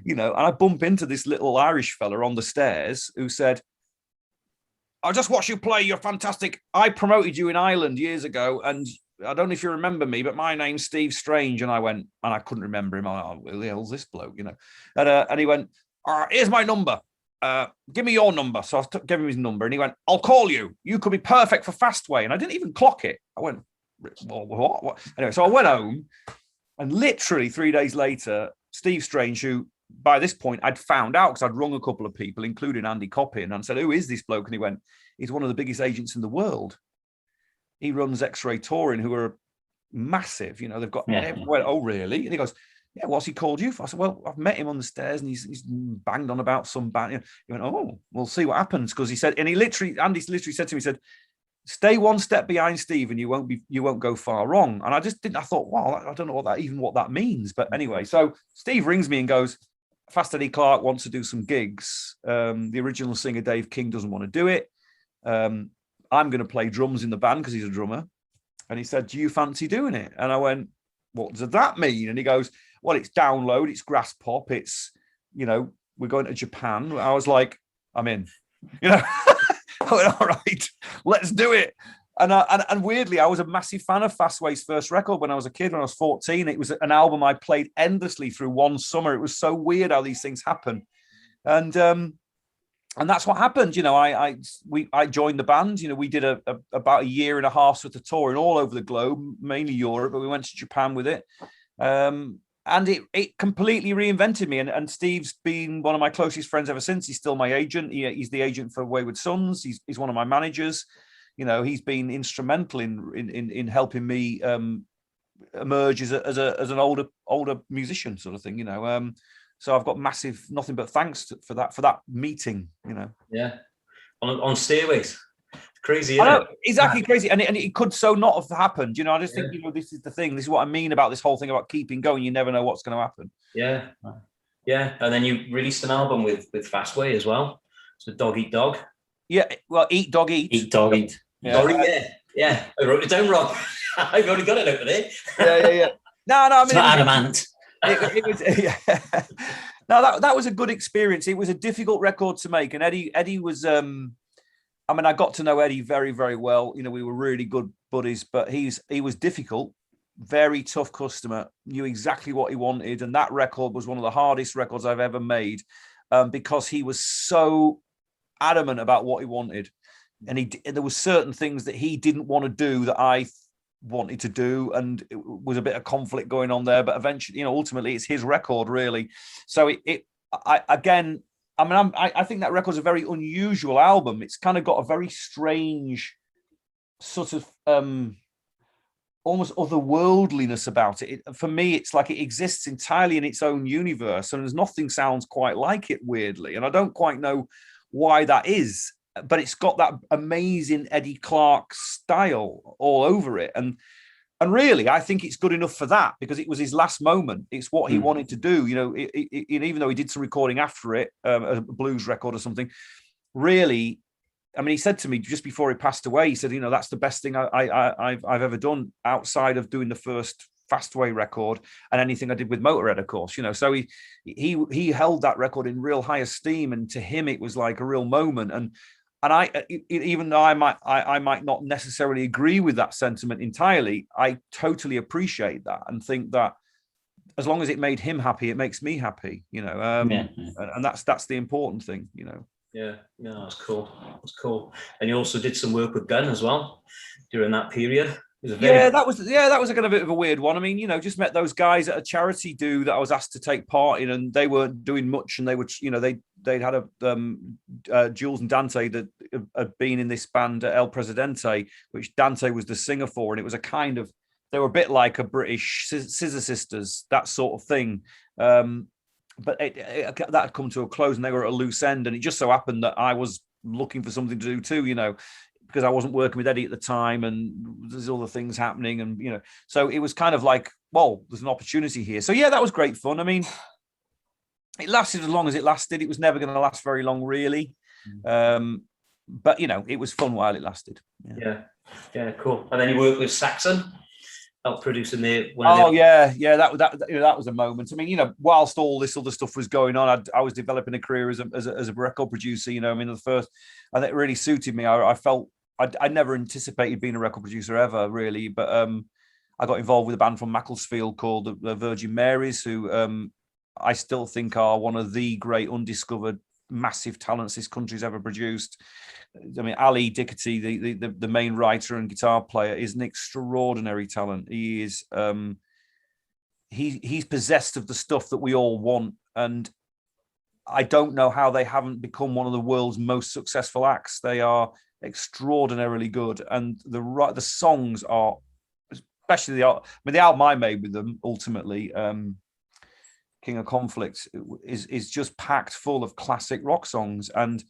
you know, and I bump into this little Irish fella on the stairs who said, I just watched you play. You're fantastic. I promoted you in Ireland years ago, and I don't know if you remember me, but my name's Steve Strange. And I went, and I couldn't remember him. I went, who the hell's this bloke, you know? And he went, all right, here's my number. Give me your number. So I gave him his number, and he went, I'll call you. You could be perfect for Fastway. And I didn't even clock it. I went, well, what? Anyway, so I went home, and literally 3 days later, Steve Strange, who by this point I'd found out because I'd rung a couple of people, including Andy Coppin, and said, who is this bloke? And he went, he's one of the biggest agents in the world. He runs X-Ray Touring, who are massive. You know, they've got, oh, really? And he goes, yeah, what's he called you for? I said, well, I've met him on the stairs, and he's banged on about some band. He went, oh, we'll see what happens. Because he said, and Andy literally said to me, he said, stay one step behind Steve and you won't go far wrong. And I just didn't, I thought, wow, I don't know what that means. But anyway, so Steve rings me and goes, Fast Eddie Clark wants to do some gigs. The original singer, Dave King, doesn't want to do it. I'm going to play drums in the band because he's a drummer. And he said, do you fancy doing it? And I went, what does that mean? And he goes, well, it's download, it's grass pop, it's, you know, we're going to Japan. I was like, I'm in, you know. I went, all right, let's do it. And weirdly, I was a massive fan of Fastway's first record when I was a kid, when I was 14. It was an album I played endlessly through one summer. It was so weird how these things happen. And that's what happened. You know, I joined the band. You know, we did about a year and a half worth of touring all over the globe, mainly Europe, but we went to Japan with it. And it completely reinvented me. And Steve's been one of my closest friends ever since. He's still my agent. He's the agent for Wayward Sons. He's one of my managers. You know, he's been instrumental in helping me emerge as an older musician, sort of thing. You know, so I've got nothing but thanks for that meeting. You know, yeah, on Stairways. Crazy, I know, exactly crazy, and it could so not have happened. You know, I just think, you know, this is the thing. This is what I mean about this whole thing about keeping going. You never know what's going to happen. Yeah, yeah. And then you released an album with Fastway as well. So Dog Eat Dog. Yeah, well, Eat Dog Eat. Eat Dog Eat. Yeah. Sorry, yeah. I wrote it down wrong. I've only got it over there. Yeah. No, I mean, It's not adamant. It was, yeah. No, that was a good experience. It was a difficult record to make, and Eddie was. I mean, I got to know Eddie very, very well. You know, we were really good buddies, but he was difficult, very tough customer. Knew exactly what he wanted, and that record was one of the hardest records I've ever made, because he was so adamant about what he wanted, and there were certain things that he didn't want to do that I wanted to do, and it was a bit of conflict going on there, but eventually, you know, ultimately it's his record really. So I think that record's a very unusual album. It's kind of got a very strange sort of almost otherworldliness about it. For me, it's like it exists entirely in its own universe, and there's nothing sounds quite like it, weirdly, and I don't quite know why that is, but it's got that amazing Eddie Clarke style all over it. And really, I think it's good enough for that, because it was his last moment. It's what he wanted to do. You know, even though he did some recording after it, a blues record or something, really, I mean, he said to me just before he passed away, he said, you know, that's the best thing I've ever done outside of doing the first Fastway record and anything I did with Motorhead, of course, you know. So he held that record in real high esteem, and to him it was like a real moment. And I, even though I might not necessarily agree with that sentiment entirely, I totally appreciate that and think that as long as it made him happy, it makes me happy, you know. And that's the important thing, you know. Yeah, no, that's cool. That's cool. And you also did some work with Gunn as well during that period. That was a kind of a bit of a weird one. I mean, you know, just met those guys at a charity do that I was asked to take part in, and they weren't doing much, and they would, you know, they'd had a Jules and Dante that had been in this band El Presidente, which Dante was the singer for, and it was a kind of, they were a bit like a British Scissor Sisters, that sort of thing. But that had come to a close, and they were at a loose end, and it just so happened that I was looking for something to do too, you know, because I wasn't working with Eddie at the time, and there's other things happening, and you know, so it was kind of like, well, there's an opportunity here. So yeah, that was great fun. I mean, it lasted as long as it lasted. It was never going to last very long, really. But you know, it was fun while it lasted. Yeah, cool. And then you worked with Saxon, helped producing that was a moment. I mean, you know, whilst all this other stuff was going on, I was developing a career as a record producer. You know, I mean, I think it really suited me. I felt I never anticipated being a record producer ever, really, but I got involved with a band from Macclesfield called the Virgin Marys, who I still think are one of the great undiscovered massive talents this country's ever produced. I mean, Ali Dickety, the main writer and guitar player, is an extraordinary talent. He is he's possessed of the stuff that we all want, and I don't know how they haven't become one of the world's most successful acts. They are extraordinarily good, and the songs are, especially the album I made with them, ultimately, King of Conflict, is just packed full of classic rock songs. And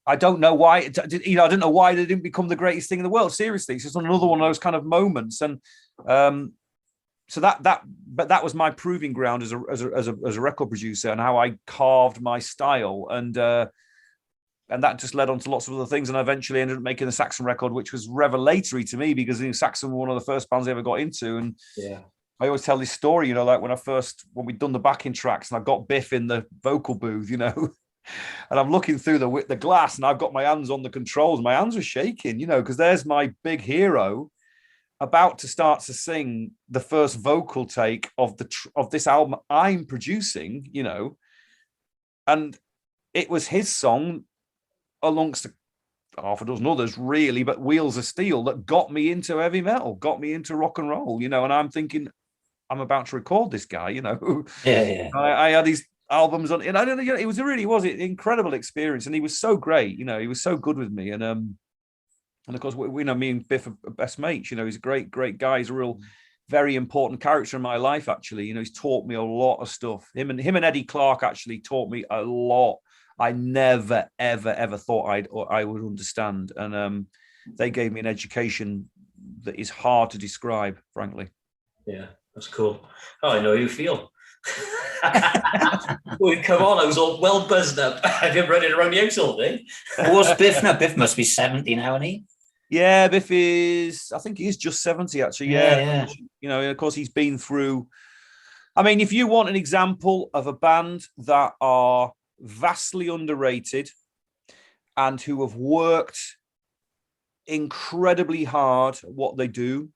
I don't know why, you know, I don't know why they didn't become the greatest thing in the world. Seriously, it's just another one of those kind of moments. And so that was my proving ground as a record producer, and how I carved my style, and that just led on to lots of other things. And I eventually ended up making the Saxon record, which was revelatory to me, because, you know, Saxon were one of the first bands I ever got into. And I always tell this story, you know, like when we'd done the backing tracks and I got Biff in the vocal booth, you know, and I'm looking through the glass, and I've got my hands on the controls. My hands were shaking, you know, because there's my big hero about to start to sing the first vocal take of this album I'm producing, you know, and it was his song amongst half a dozen others, really, but Wheels of Steel, that got me into heavy metal, got me into rock and roll, you know. And I'm thinking, I'm about to record this guy, you know. I had these albums on, and I don't know, it was an incredible experience, and he was so great, you know. He was so good with me, and of course, we know, me and Biff are best mates. You know, he's a great guy. He's a real, very important character in my life, actually. You know, he's taught me a lot of stuff. Him and Eddie Clarke actually taught me a lot. I never, ever thought I would understand, and they gave me an education that is hard to describe, frankly. Yeah, that's cool. Oh, I know how you feel. Well, come on, I was all well buzzed up. I've been running around the house all day. What's Biff now? Biff must be 70 now, isn't he? Yeah, Biff is, I think he is just 70 actually. Yeah. You know, and of course he's been through. I mean, if you want an example of a band that are vastly underrated and who have worked incredibly hard at what they do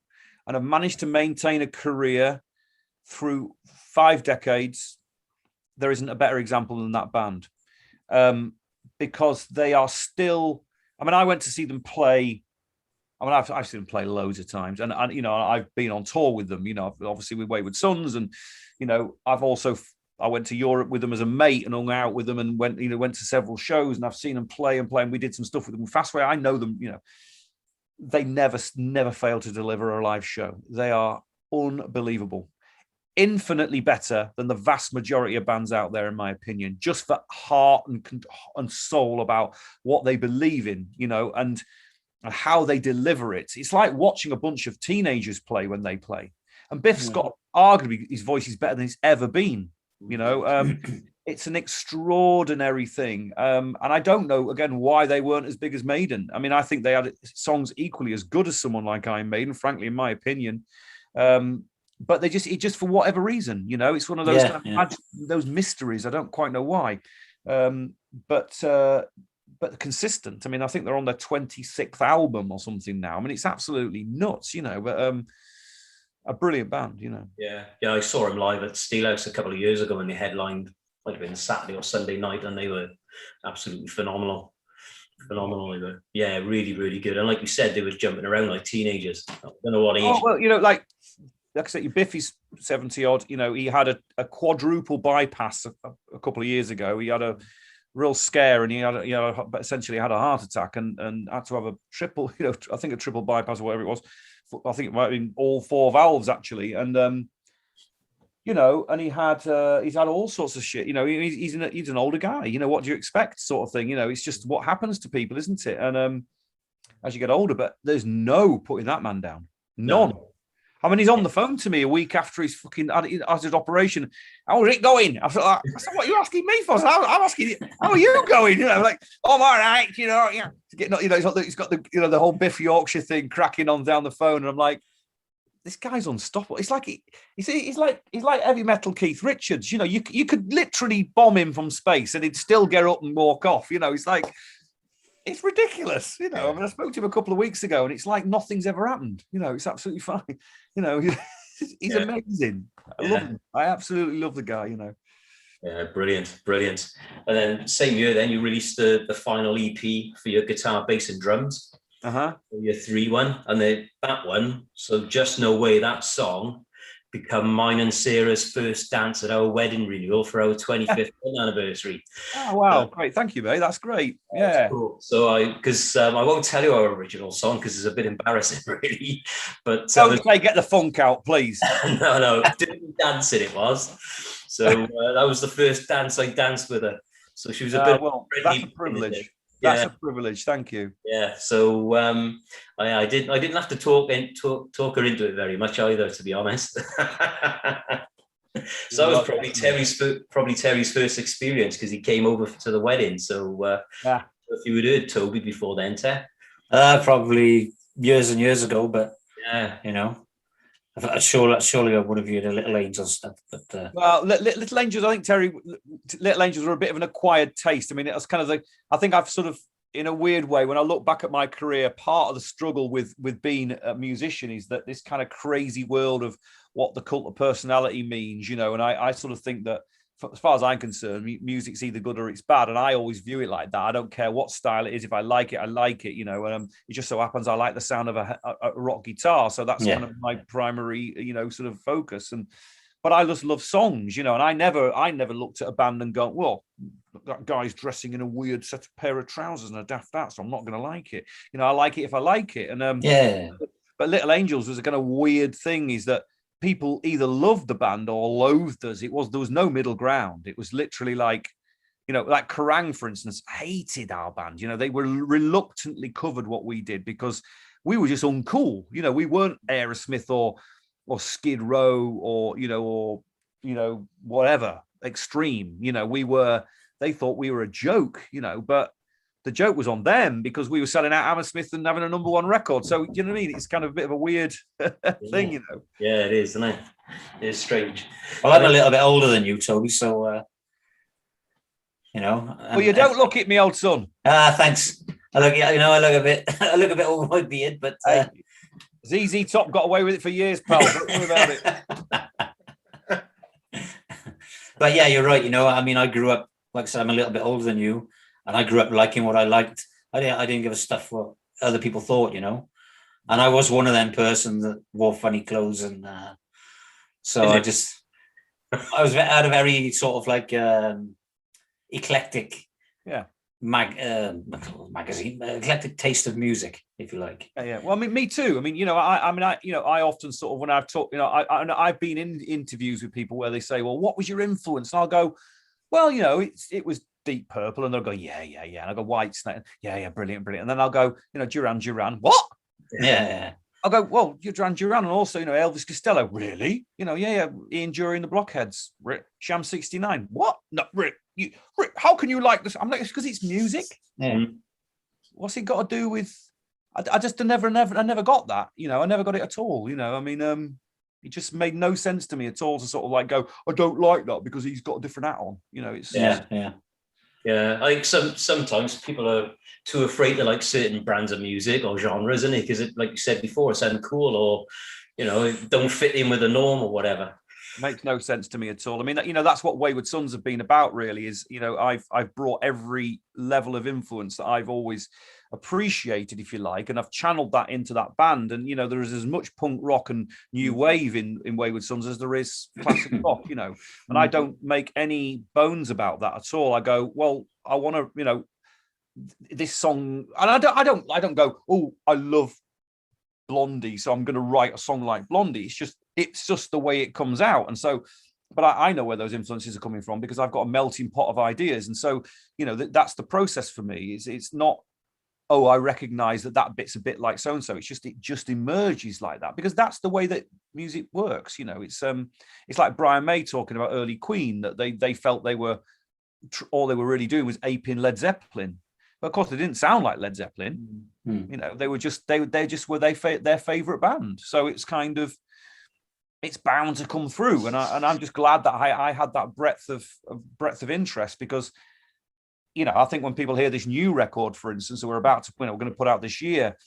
and have managed to maintain a career through 5 decades, there isn't a better example than that band. Because they are still, I mean, I went to see them play. I mean, I've seen them play loads of times, and you know, I've been on tour with them. You know, obviously with Wayward Sons, and you know, I went to Europe with them as a mate and hung out with them, and went to several shows, and I've seen them play, and we did some stuff with them with Fastway. I know them. You know, they never fail to deliver a live show. They are unbelievable. Infinitely better than the vast majority of bands out there, in my opinion, just for heart and soul about what they believe in, you know, and how they deliver it. It's like watching a bunch of teenagers play when they play. And Biff's got, arguably, his voice is better than it's ever been, you know. It's an extraordinary thing. And I don't know, again, why they weren't as big as Maiden. I mean, I think they had songs equally as good as someone like Iron Maiden, frankly, in my opinion. But it just for whatever reason, you know, it's one of those those mysteries. I don't quite know why, but consistent. I mean, I think they're on their 26th album or something now. I mean, it's absolutely nuts, you know. But a brilliant band, you know. Yeah. I saw them live at Steelhouse a couple of years ago, and they headlined, might have been Saturday or Sunday night, and they were absolutely phenomenal. They were, yeah, really, really good. And like you said, they were jumping around like teenagers. I don't know what age. Oh, well, you know, like I said, Biffy's 70 odd. You know, he had a quadruple bypass a couple of years ago. He had a real scare, and he had, you know, essentially had a heart attack, and had to have a triple, you know, I think a triple bypass or whatever it was. I think it might have been all 4 valves actually, and you know, and he's had all sorts of shit. You know, he's an older guy. You know, what do you expect, sort of thing. You know, it's just what happens to people, isn't it? And as you get older, but there's no putting that man down. None. No. I mean, he's on the phone to me a week after he's fucking had his operation. How's it going? I said, what are you asking me for? I'm asking you, how are you going? You know, like, oh, I'm all right, you know, yeah. You know, he's got the, you know, the whole Biff Yorkshire thing cracking on down the phone. And I'm like, this guy's unstoppable. It's like he's like heavy metal Keith Richards. You know, you could literally bomb him from space and he'd still get up and walk off. You know, it's like, it's ridiculous. You know, I mean, I spoke to him a couple of weeks ago, and it's like nothing's ever happened. You know, it's absolutely fine. You know, he's amazing. I love him. I absolutely love the guy. You know. Yeah, brilliant. And then same year, then you released the final EP for your guitar, bass, and drums. Your 3 one, and that one. So Just No Way, that song become mine and Sarah's first dance at our wedding renewal for our 25th anniversary. Oh wow, great! Thank you, mate. That's great. Yeah. Cool. So I won't tell you our original song because it's a bit embarrassing, really. But don't say "Get the Funk Out," please. no, didn't dance it was. So that was the first dance I danced with her. So she was a bit. Well, that's a privilege. That's a privilege. Thank you. Yeah. So I didn't have to talk her into it very much either, to be honest. So that was probably Terry's first experience, because he came over to the wedding. So if you had heard Toby before then, Ter? Probably years and years ago, but yeah, you know. Surely I would have viewed a Little Angels stuff, but well, Little Angels, I think Terry, Little Angels were a bit of an acquired taste. I mean, it was kind of I think I've sort of, in a weird way, when I look back at my career, part of the struggle with being a musician is that this kind of crazy world of what the cult of personality means, you know. And I sort of think that, as far as I'm concerned, music's either good or it's bad, and I always view it like that. I don't care what style it is. If I like it, I like it, you know. It just so happens I like the sound of a rock guitar, so that's kind of my primary, you know, sort of focus. But I just love songs, you know. And I never looked at a band and go, well, that guy's dressing in a weird pair of trousers and a daft hat, so I'm not going to like it. You know, I like it if I like it. And but Little Angels was a kind of weird thing, is that people either loved the band or loathed us. There was no middle ground. It was literally like, you know, like Kerrang, for instance, hated our band. You know, they were reluctantly covered what we did because we were just uncool. You know, we weren't Aerosmith or Skid Row or whatever extreme. You know, they thought we were a joke. You know, but the joke was on them because we were selling out Hammersmith and having a number one record. So, you know what I mean? It's kind of a bit of a weird thing, you know? Yeah, it is, isn't it? It's strange. Well, I'm a little bit older than you, Toby, so, you know. Well, you don't look it, me old son. Thanks. I look a bit, I look a bit over my beard, but. Hey, ZZ Top got away with it for years, pal. Don't worry about it. But yeah, you're right. You know, I mean, I grew up, like I said, I'm a little bit older than you, and I grew up liking what I liked. I didn't give a stuff what other people thought, you know. And I was one of them person that wore funny clothes, and so I had a very sort of like eclectic, magazine, eclectic taste of music, if you like. Yeah. Well, I mean, me too. I mean, you know, I often sort of, when I've talked, you know, I've been in interviews with people where they say, well, what was your influence? And I'll go, well, you know, it was Deep Purple, and they'll go, yeah. And I'll go, Whitesnate, yeah, brilliant. And then I'll go, you know, Duran, what? Yeah. I'll go, well, you're Duran, and also, you know, Elvis Costello, really? You know, yeah, Ian Dury and the Blockheads, Sham 69, what? No, Rick, how can you like this? I'm like, it's because it's music. Yeah. What's it got to do with? I just never got that. You know, I never got it at all. You know, I mean, it just made no sense to me at all to sort of like go, I don't like that because he's got a different hat on. You know, it's Yeah, I think sometimes people are too afraid to like certain brands of music or genres, isn't it? Because it, like you said before, it sounds cool, or you know, it don't fit in with the norm or whatever. Makes no sense to me at all. I mean, you know, that's what Wayward Sons have been about, really. Is, you know, I've brought every level of influence that I've always appreciated, if you like, and I've channeled that into that band. And you know, there is as much punk rock and new wave in Wayward Sons as there is classic rock. You know, and I don't make any bones about that at all. I go, well, I want to, you know, this song, and I don't go, oh, I love Blondie, so I'm going to write a song like Blondie. It's just the way it comes out. And so, but I know where those influences are coming from because I've got a melting pot of ideas. And so, you know, that's the process for me. It's not, oh, I recognize that bit's a bit like so and so. It just emerges like that because that's the way that music works. You know, it's like Brian May talking about early Queen, that they felt they were all they were really doing was aping Led Zeppelin. But of course, they didn't sound like Led Zeppelin. You know, they just were their favorite band. So it's kind of, it's bound to come through, and I'm just glad that I had that breadth of interest because, you know, I think when people hear this new record, for instance, that we're going to put out this year,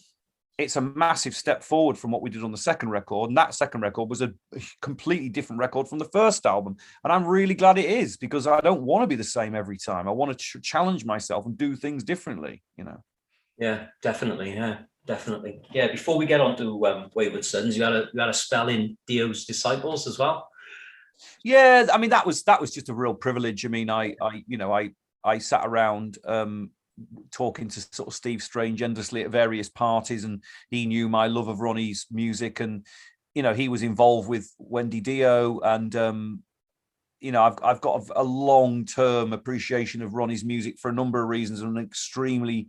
it's a massive step forward from what we did on the second record, and that second record was a completely different record from the first album, and I'm really glad it is because I don't want to be the same every time. I want to challenge myself and do things differently, you know. Yeah, definitely. Yeah, before we get on to Wayward Sons, you had a spell in Dio's Disciples as well. Yeah, I mean that was just a real privilege. I mean, I sat around talking to sort of Steve Strange endlessly at various parties, and he knew my love of Ronnie's music, and you know, he was involved with Wendy Dio, and you know, I've got a long-term appreciation of Ronnie's music for a number of reasons, and an extremely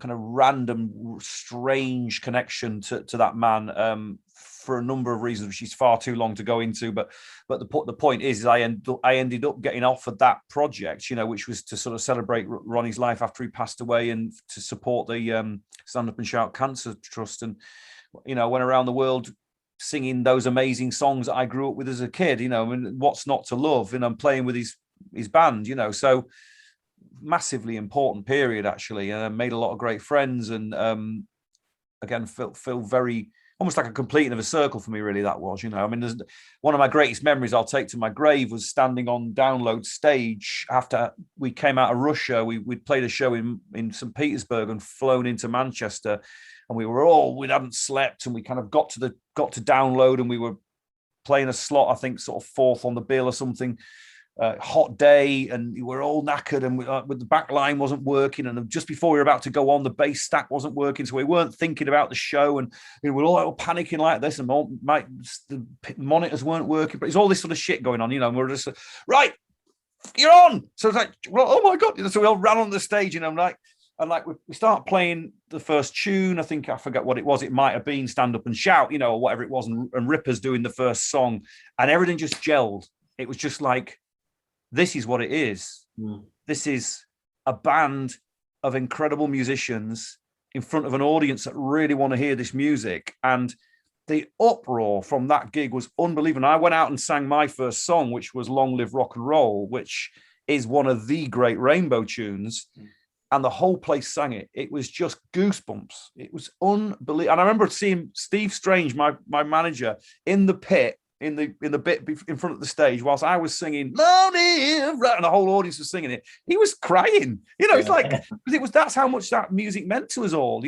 kind of random, strange connection to that man for a number of reasons, which is far too long to go into. But the point is I ended up getting offered that project, you know, which was to sort of celebrate Ronnie's life after he passed away and to support the Stand Up and Shout Cancer Trust. And, you know, I went around the world singing those amazing songs that I grew up with as a kid, you know, and what's not to love, and I'm playing with his band, you know, so massively important period actually, and I made a lot of great friends, and again feel very almost like a completing of a circle for me, really, that was, you know. I mean, there's one of my greatest memories I'll take to my grave was standing on Download stage after we came out of Russia. We'd played a show in St. Petersburg and flown into Manchester, and we hadn't slept, and we kind of got to Download, and we were playing a slot, I think sort of fourth on the bill or something. Hot day, and we were all knackered, and with the back line wasn't working, and just before we were about to go on, the bass stack wasn't working, so we weren't thinking about the show, and we were all panicking like this, and the monitors weren't working, but it's all this sort of shit going on, you know, and we're just right, you're on. So it's like, well, oh my god, so we all ran on the stage, and I'm like, we start playing the first tune. I think I forgot what it was. It might have been Stand Up and Shout, you know, or whatever it was, and Ripper's doing the first song, and everything just gelled. It was just like, this is what it is. This is a band of incredible musicians in front of an audience that really want to hear this music. And the uproar from that gig was unbelievable. And I went out and sang my first song, which was Long Live Rock and Roll, which is one of the great Rainbow tunes. And the whole place sang it. It was just goosebumps. It was unbelievable. And I remember seeing Steve Strange, my manager, in the pit, in the bit in front of the stage, whilst I was singing "Long Live," and the whole audience was singing it. He was crying. It's like, because that's how much that music meant to us all.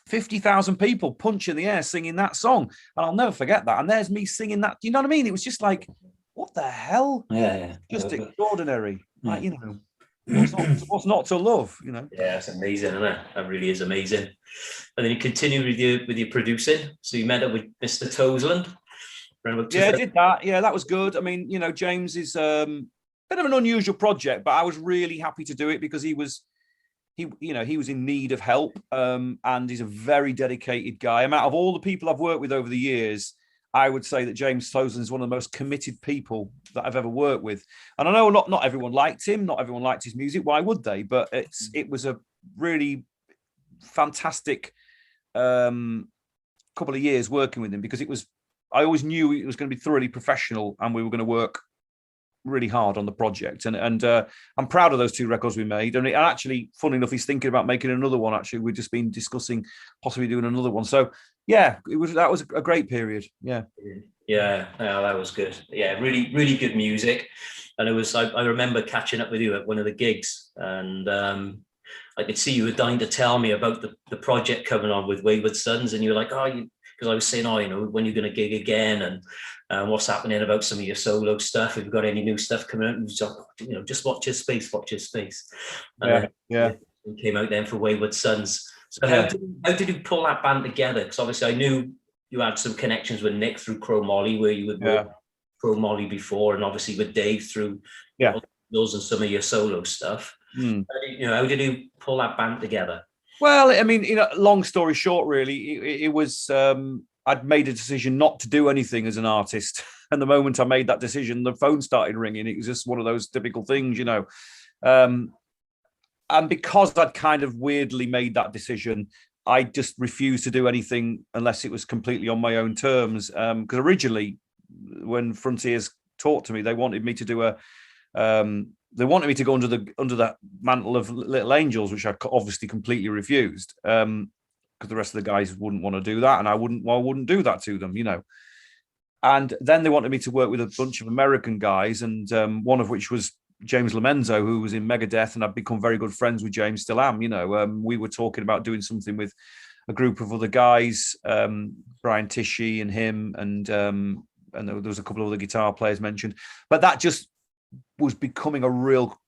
50,000 people punch in the air singing that song, and I'll never forget that. And there's me singing that. You know what I mean? It was just like, what the hell? Yeah. Just extraordinary. Yeah. Like, what's not to love? Yeah, it's amazing, isn't it? That really is amazing. And then you continue with your producing. So you met up with Mr. Toseland. Yeah, I did that. Yeah, that was good. I mean, James is a bit of an unusual project, but I was really happy to do it because he was in need of help, and he's a very dedicated guy. Out of all the people I've worked with over the years, I would say that James Toseland is one of the most committed people that I've ever worked with. And I know not everyone liked him, not everyone liked his music. Why would they? But it was a really fantastic couple of years working with him, because I always knew it was going to be thoroughly professional and we were going to work really hard on the project. And I'm proud of those 2 records we made. And actually, funny enough, he's thinking about making another one. Actually, we've just been discussing possibly doing another one. So yeah, that was a great period. Yeah, that was good. Yeah, really, really good music. And I remember catching up with you at one of the gigs, and I could see you were dying to tell me about the project coming on with Wayward Sons, and you were like, because I was saying, when you're going to gig again, and what's happening about some of your solo stuff. If you've got any new stuff coming out, and just watch your space. And it came out then for Wayward Sons. So how did you pull that band together? Because obviously I knew you had some connections with Nick through Crow Molly, where you would work with Crow Molly before, and obviously with Dave through those and some of your solo stuff. How did you pull that band together? Well, I mean, long story short, really, it was I'd made a decision not to do anything as an artist. And the moment I made that decision, the phone started ringing. It was just one of those typical things, And because I'd kind of weirdly made that decision, I just refused to do anything unless it was completely on my own terms. Because originally, when Frontiers talked to me, they wanted me to do they wanted me to go under the mantle of Little Angels, which I obviously completely refused, because the rest of the guys wouldn't want to do that, and I wouldn't do that to them, And then they wanted me to work with a bunch of American guys, and one of which was James Lomenzo, who was in Megadeth, and I've become very good friends with James, still am. We were talking about doing something with a group of other guys, Brian Tishy and him, and there was a couple of other guitar players mentioned, but that just was becoming a real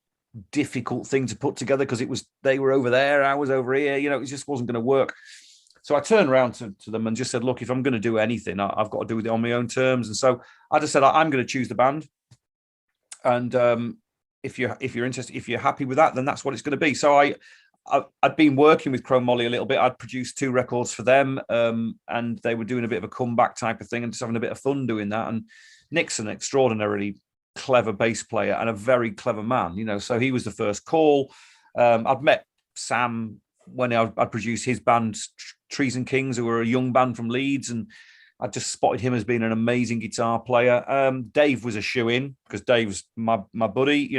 difficult thing to put together, because they were over there, I was over here, it just wasn't going to work. So I turned around to them and just said, look, if I'm going to do anything, I've got to do it on my own terms. And so I just said, I'm going to choose the band, and if you're interested, if you're happy with that, then that's what it's going to be. So I'd been working with Crow Molly a little bit. I'd produced 2 records for them, and they were doing a bit of a comeback type of thing and just having a bit of fun doing that. And Nick's an extraordinarily clever bass player and a very clever man, so he was the first call. I'd met Sam when I'd produced his band, Trees and Kings, who were a young band from Leeds, and I just spotted him as being an amazing guitar player. Dave was a shoe-in, because Dave's my buddy,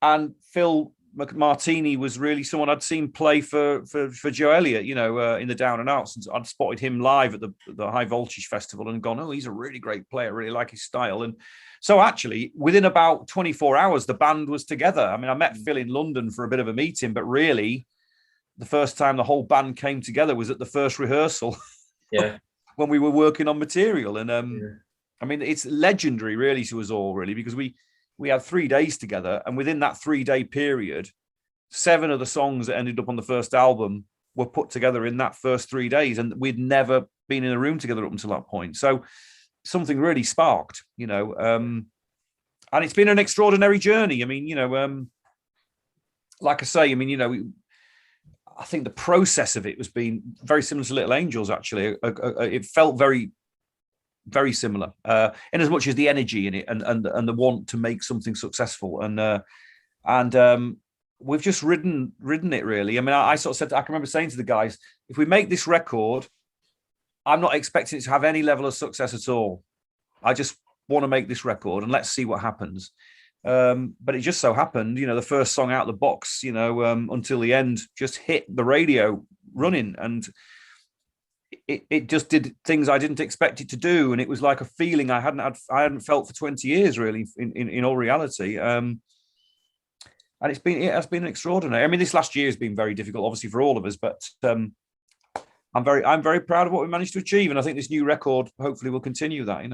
and Phil Martini was really someone I'd seen play for Joe Elliott, in the Down and Outs. And I'd spotted him live at the High Voltage Festival and gone, oh, he's a really great player, really like his style. And so actually, within about 24 hours, the band was together. I mean, I met Phil in London for a bit of a meeting, but really, the first time the whole band came together was at the first rehearsal. Yeah. When we were working on material. And I mean, it's legendary really to us all, really, because we had 3 days together, and within that 3-day period, 7 of the songs that ended up on the first album were put together in that first 3 days, and we'd never been in a room together up until that point. So something really sparked, and it's been an extraordinary journey. I mean, like I say, I mean, I think the process of it was being very similar to Little Angels. Actually, it felt very, very similar, in as much as the energy in it and the want to make something successful. And we've just ridden it really. I mean, I sort of said, I can remember saying to the guys, if we make this record, I'm not expecting it to have any level of success at all. I just want to make this record and let's see what happens. But it just so happened, the first song out of the box, until the end just hit the radio running, and it just did things I didn't expect it to do. And it was like a feeling I hadn't felt for 20 years really in all reality. And it has been extraordinary. I mean, this last year has been very difficult, obviously, for all of us, but I'm very proud of what we managed to achieve. And I think this new record hopefully will continue that,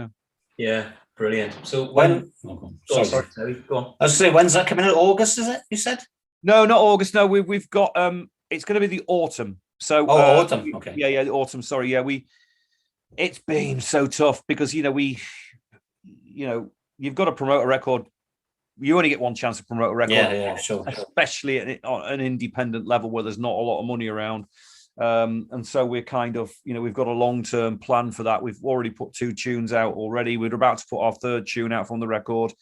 Yeah, brilliant. So When? sorry, Terry, go on. I was saying, when's that coming out? August, is it? You said? No, not August. No, we've got it's going to be the autumn. So autumn. Okay. Yeah, the autumn. Sorry, yeah, it's been so tough because you've got to promote a record. You only get one chance to promote a record. Yeah, sure. Especially at an independent level where there's not a lot of money around. And so we're kind of, we've got a long-term plan for that. We've already put 2 tunes out already. We're about to put our 3rd tune out from the record.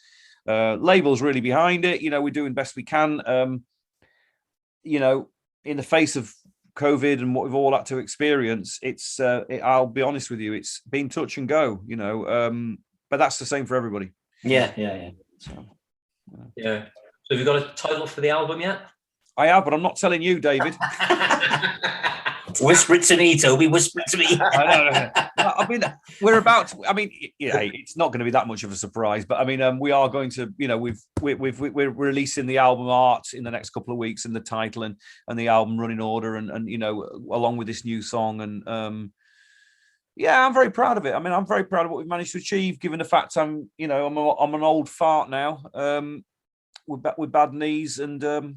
Label's really behind it. We're doing best we can. In the face of COVID and what we've all had to experience, I'll be honest with you, it's been touch and go, but that's the same for everybody. Yeah. So have you got a title for the album yet? I have, but I'm not telling you, David. Whisper it to me, Toby. Whisper it to me. I mean, it's not going to be that much of a surprise, but I mean, we are going to, we're releasing the album art in the next couple of weeks, and the title and the album running order, and along with this new song, and I'm very proud of it. I mean, I'm very proud of what we've managed to achieve, given the fact I'm an old fart now, with bad knees and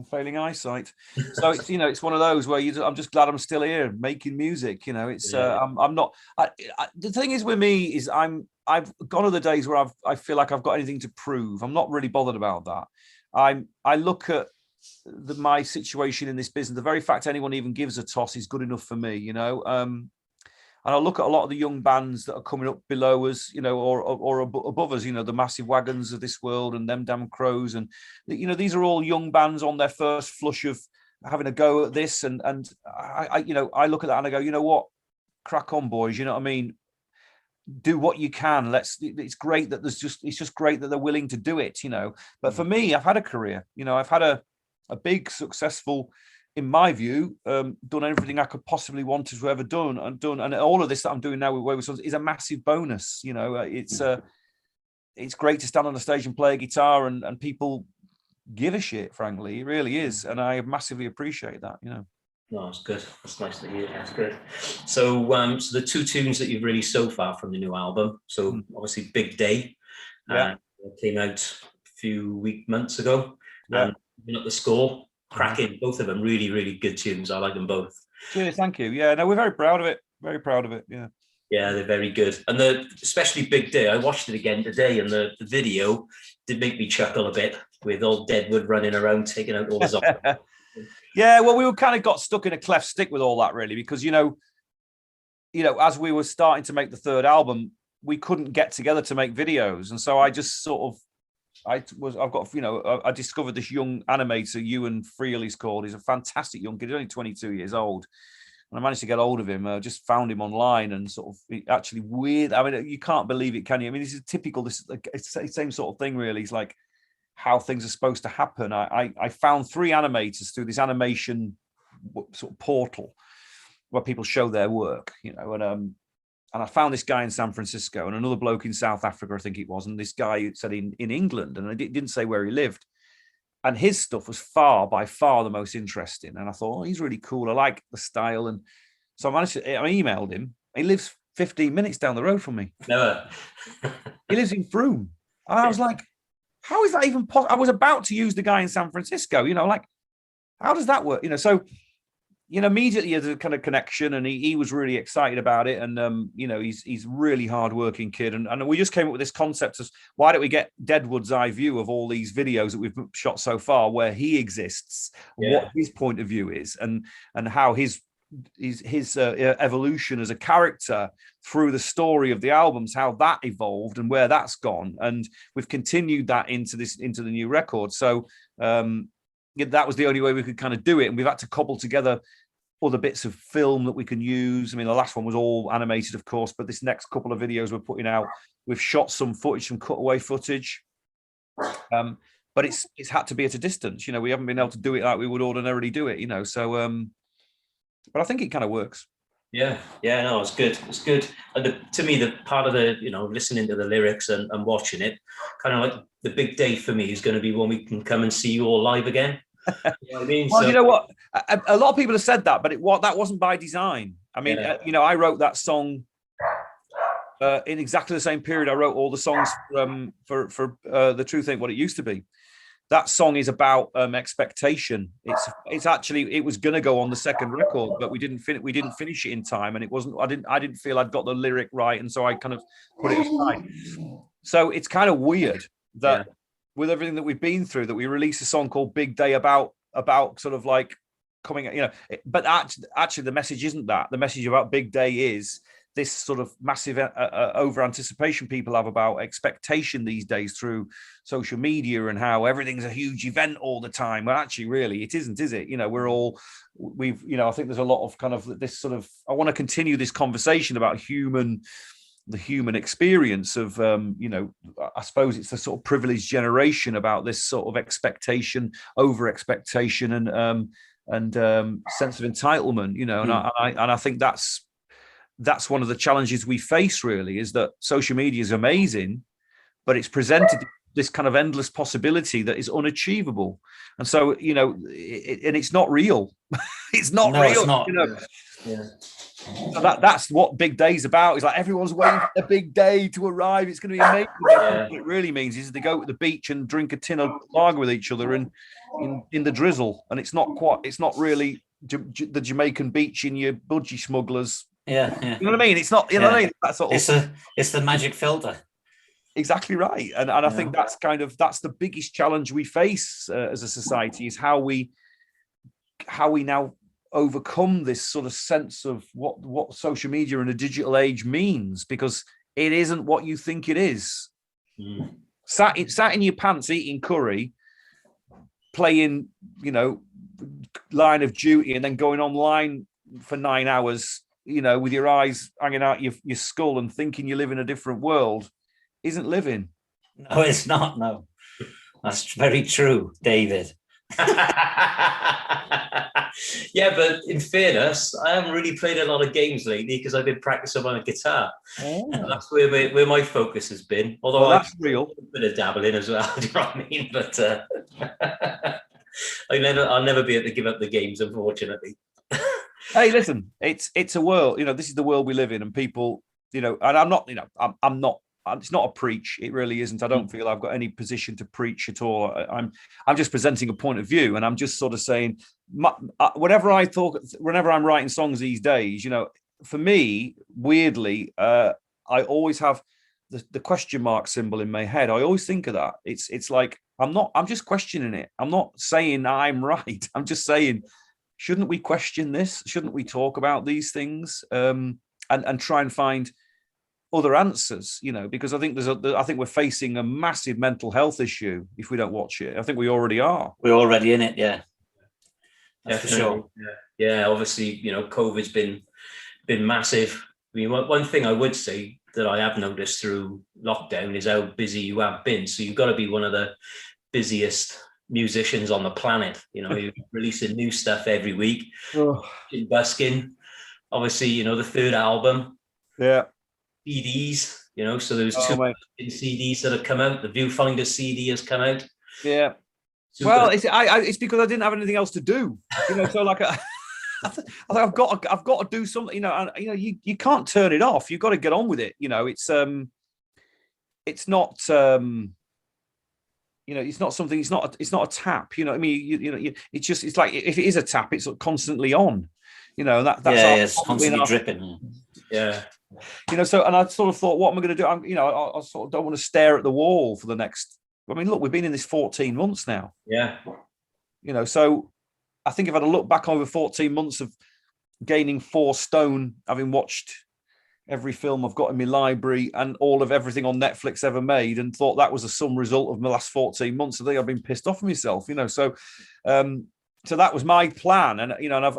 failing eyesight. So it's it's one of those where I'm just glad I'm still here making music. I'm not. The thing is with me is I've gone to the days where I feel like I've got anything to prove. I'm not really bothered about that. I look at my situation in this business. The very fact anyone even gives a toss is good enough for me. And I look at a lot of the young bands that are coming up below us, or above us, the Massive Wagons of this world and them Damn Crows. And, these are all young bands on their first flush of having a go at this. And I look at that and I go, you know what? Crack on, boys. You know what I mean? Do what you can. It's great that it's just great that they're willing to do it, But for me, I've had a career, I've had a big, successful, in my view, done everything I could possibly want to have ever done, and all of this that I'm doing now with Wayward Sons is a massive bonus. It's great to stand on the stage and play a guitar, and people give a shit. Frankly, it really is, and I massively appreciate that. No, that's good. That's nice to hear. That's good. So, so the 2 tunes that you've released so far from the new album. So obviously, Big Day, came out a few months ago. Yeah. And Up the Score. Cracking, both of them really, really good tunes. I like them both. Cheers, thank you. Yeah, no, we're very proud of it. Very proud of it. Yeah. Yeah, they're very good. And especially Big Day. I watched it again today, and the video did make me chuckle a bit with old Deadwood running around taking out all his Yeah, well, we kind of got stuck in a cleft stick with all that, really, because as we were starting to make the 3rd album, we couldn't get together to make videos, and so I just sort of. I discovered this young animator, Ewan Friel, he's called. He's a fantastic young kid. He's only 22 years old. And I managed to get hold of him. Just found him online, and sort of actually weird. I mean, you can't believe it, can you? I mean, this is typical. It's the same sort of thing, really. It's like how things are supposed to happen. I found 3 animators through this animation sort of portal where people show their work, and I found this guy in San Francisco and another bloke in South Africa, I think it was. And this guy said in England, and I didn't say where he lived. And his stuff was by far the most interesting. And I thought, he's really cool. I like the style. And so I emailed him. He lives 15 minutes down the road from me. Never. He lives in Frome. And I was like, how is that even possible? I was about to use the guy in San Francisco, how does that work? So immediately there's a kind of connection, and he was really excited about it. And, he's really hardworking kid. And we just came up with this concept of why don't we get Deadwood's eye view of all these videos that we've shot so far, where he exists, what his point of view is, and how his his evolution as a character through the story of the albums, how that evolved and where that's gone, and we've continued that into the new record. So that was the only way we could kind of do it, and we've had to cobble together other bits of film that we can use. I mean, the last one was all animated, of course, but this next couple of videos we're putting out, we've shot some footage, some cutaway footage. But it's had to be at a distance. You know, we haven't been able to do it like we would ordinarily do it, you know. So but I think it kind of works. Yeah, no, it's good. It's good. And to me, the part of the, you know, listening to the lyrics and watching it, kind of like the big day for me is going to be when we can come and see you all live again. You know what I mean? Well, you know what? A lot of people have said that, but that wasn't by design. I mean, you know, I wrote that song in exactly the same period I wrote all the songs for The Truth Ain't What It Used to Be. That song is about expectation. It's actually, it was going to go on the second record, but we didn't finish it in time, and it wasn't. I didn't feel I'd got the lyric right, and so I kind of put it aside. So it's kind of weird that with everything that we've been through, that we release a song called Big Day about sort of like coming, you know. But actually, the message isn't that. The message about Big Day is this sort of massive over anticipation people have about expectation these days through social media, and how everything's a huge event all the time. Well, actually, really, it isn't, is it? You know, we've, you know, I think there's a lot of kind of this sort of, I want to continue this conversation about the human experience of, you know, I suppose it's the sort of privileged generation about this sort of expectation, over expectation, and sense of entitlement, you know, and I think that's one of the challenges we face, really, is that social media is amazing, but it's presented this kind of endless possibility that is unachievable. And so, you know, and it's not real. It's not real. It's not. You know? Yeah. So that's what Big Day's about. It's like everyone's waiting for the big day to arrive. It's going to be amazing. What it really means is they go to the beach and drink a tin of lager with each other and in the drizzle. And it's not really the Jamaican beach in your budgie smugglers. Yeah. You know what I mean? It's not, you know what I mean? That's sort of, it's the magic filter. Exactly right. And I think that's the biggest challenge we face as a society, is how we now overcome this sort of sense of what social media in a digital age means, because it isn't what you think it is. Sat in your pants eating curry, playing, you know, Line of Duty, and then going online for 9 hours, you know, with your eyes hanging out your skull and thinking you live in a different world, isn't living. No, it's not. No, that's very true, David. Yeah, but in fairness, I haven't really played a lot of games lately because I've been practicing on a guitar. And that's where my focus has been. Although that's real. A bit of dabbling as well. Do you know what I mean? But I'll never be able to give up the games, unfortunately. Hey, listen, it's a world, you know, this is the world we live in, and people, you know, and I'm not, you know, I'm not, it's not a preach. It really isn't. I don't feel I've got any position to preach at all. I'm just presenting a point of view, and I'm just sort of saying, whenever I'm writing songs these days, you know, for me, weirdly, I always have the question mark symbol in my head. I always think of that. It's like, I'm just questioning it. I'm not saying I'm right. I'm just saying, shouldn't we question this? Shouldn't we talk about these things and try and find other answers? You know, because I think I think we're facing a massive mental health issue if we don't watch it. I think we already are. We're already in it, yeah. That's for sure. Yeah, obviously, you know, COVID's been massive. I mean, one thing I would say that I have noticed through lockdown is how busy you have been. So you've got to be one of the busiest musicians on the planet. You know, you're releasing new stuff every week. Busking, obviously, you know, the third album. Yeah. CDs, you know, so there's two CDs that have come out. The Viewfinder CD has come out. Yeah. Super. Well, it's because I didn't have anything else to do. You know, so like I've got to do something. You know, and you know, you can't turn it off. You've got to get on with it. You know, it's not. You know, it's not something. It's not a tap. You know what I mean? You know, it's like if it is a tap, it's constantly on. You know, that's it's constantly dripping. Yeah. You know, so, and I sort of thought, what am I going to do? I sort of don't want to stare at the wall for the next. I mean, look, we've been in this 14 months now. Yeah. You know, so I think if I'd look back over 14 months of gaining 4 stone, having watched every film I've got in my library and all of everything on Netflix ever made, and thought that was a sum result of my last 14 months. I think I've been pissed off with myself, so so that was my plan. And I've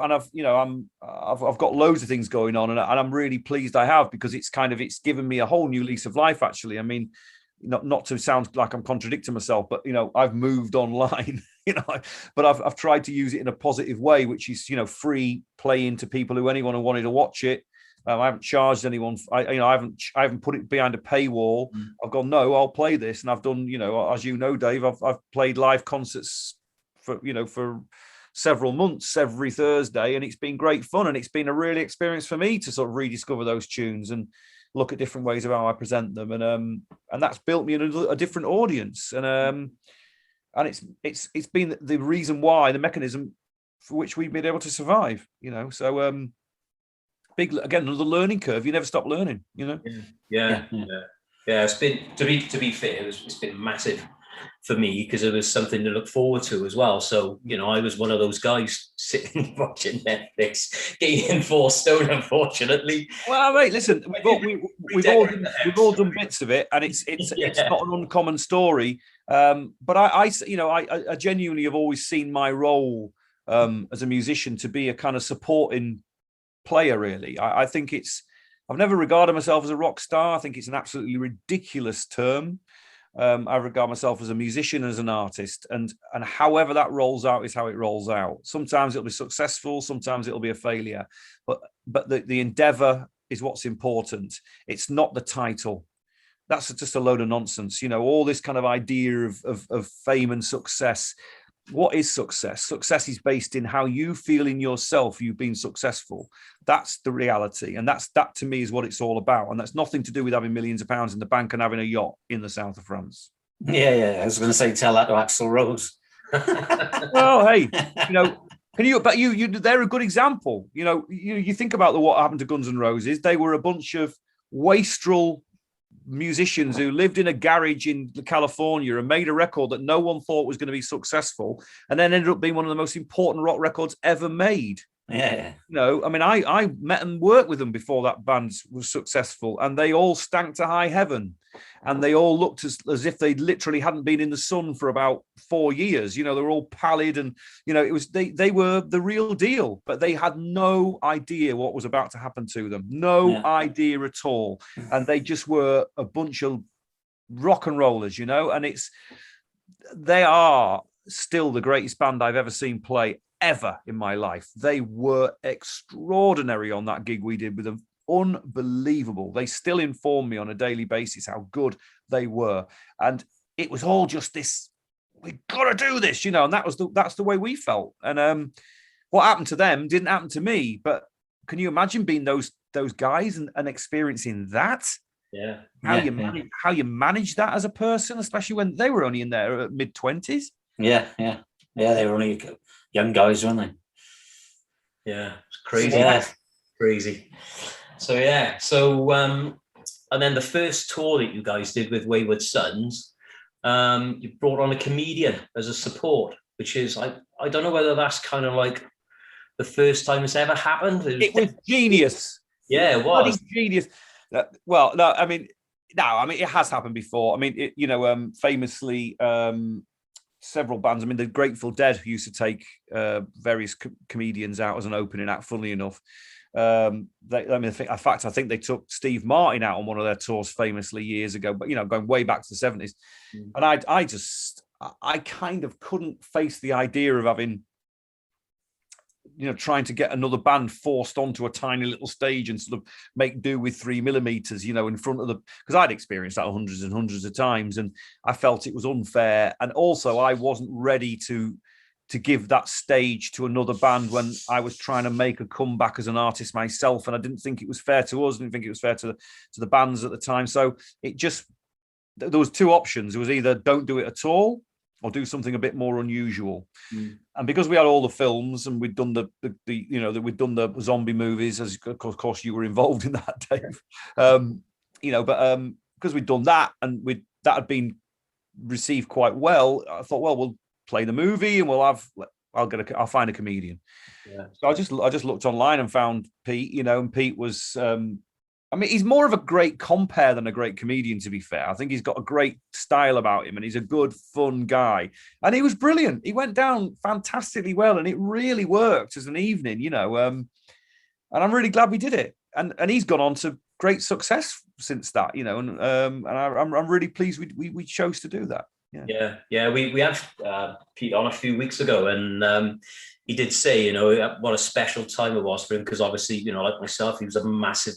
got loads of things going on, and I'm really pleased I have, because it's given me a whole new lease of life, actually. I mean, not to sound like I'm contradicting myself, but I've moved online, but I've tried to use it in a positive way, which is free playing to anyone who wanted to watch it. I haven't charged anyone. I haven't put it behind a paywall. I've gone, no, I'll play this, and I've done, as Dave, I've played live concerts for several months every Thursday, and it's been great fun, and it's been a really experience for me to sort of rediscover those tunes and look at different ways of how I present them, and that's built me a different audience, and it's been the reason why, the mechanism for which we've been able to survive, so big, again, another learning curve. You never stop learning, Yeah. It's been, to be fair, it's been massive for me, because it was something to look forward to as well. So I was one of those guys sitting watching Netflix, gaining 4 stone, unfortunately. Well, mate, listen, we've all done bits of it, and it's not an uncommon story. But I genuinely have always seen my role as a musician to be a kind of supporting player, really. I think I've never regarded myself as a rock star. I think it's an absolutely ridiculous term. I regard myself as a musician, as an artist, and however that rolls out is how it rolls out. Sometimes it'll be successful, sometimes it'll be a failure, but the endeavor is what's important. It's not the title. That's just a load of nonsense. All this kind of idea of fame and success. What is success? Success is based in how you feel in yourself you've been successful. That's the reality. And that to me is what it's all about. And that's nothing to do with having millions of pounds in the bank and having a yacht in the south of France. Yeah. I was going to say, tell that to Axl Rose. Well, hey, they're a good example. You think about what happened to Guns N' Roses. They were a bunch of wastrel musicians who lived in a garage in California and made a record that no one thought was going to be successful, and then ended up being one of the most important rock records ever made. Yeah. I mean, I met and worked with them before that band was successful, and they all stank to high heaven, and they all looked as if they literally hadn't been in the sun for about 4 years. They were all pallid, and it was they were the real deal, but they had no idea what was about to happen to them. No idea at all, and they just were a bunch of rock and rollers, and they are still the greatest band I've ever seen play ever in my life. They were extraordinary on that gig we did with them. Unbelievable. They still inform me on a daily basis how good they were. And it was all just this, we've got to do this, and that's the way we felt. And what happened to them didn't happen to me. But can you imagine being those guys and experiencing that? Yeah. How you manage that as a person, especially when they were only in their mid-20s? Yeah. They were only young guys, weren't they? Yeah, it's crazy. Yeah. Crazy. So and then the first tour that you guys did with Wayward Sons, you brought on a comedian as a support, which is I don't know whether that's kind of like the first time it's ever happened. It was genius. Yeah, it was genius. Well, no, I mean, it has happened before. I mean, famously, several bands. I mean, the Grateful Dead used to take various comedians out as an opening act. Funnily enough, I think they took Steve Martin out on one of their tours famously years ago. But going way back to the 70s, and I kind of couldn't face the idea of having, trying to get another band forced onto a tiny little stage and sort of make do with 3mm, in front of because I'd experienced that hundreds and hundreds of times, and I felt it was unfair. And also I wasn't ready to give that stage to another band when I was trying to make a comeback as an artist myself. And I didn't think it was fair to us. I didn't think it was fair to the bands at the time. So there was 2 options. It was either don't do it at all, or do something a bit more unusual. And because we had all the films and we'd done we'd done the zombie movies, as of course you were involved in that, Dave. Because we'd done that and that had been received quite well, I thought, well, we'll play the movie and we'll have I'll find a comedian. Yeah. So I just looked online and found Pete, and Pete was, I mean, he's more of a great compere than a great comedian, to be fair. I think he's got a great style about him and he's a good, fun guy. And he was brilliant. He went down fantastically well and it really worked as an evening, and I'm really glad we did it. And he's gone on to great success since that, and I'm really pleased we chose to do that. Yeah. We had Pete on a few weeks ago, and he did say, what a special time it was for him, because obviously, like myself, he was a massive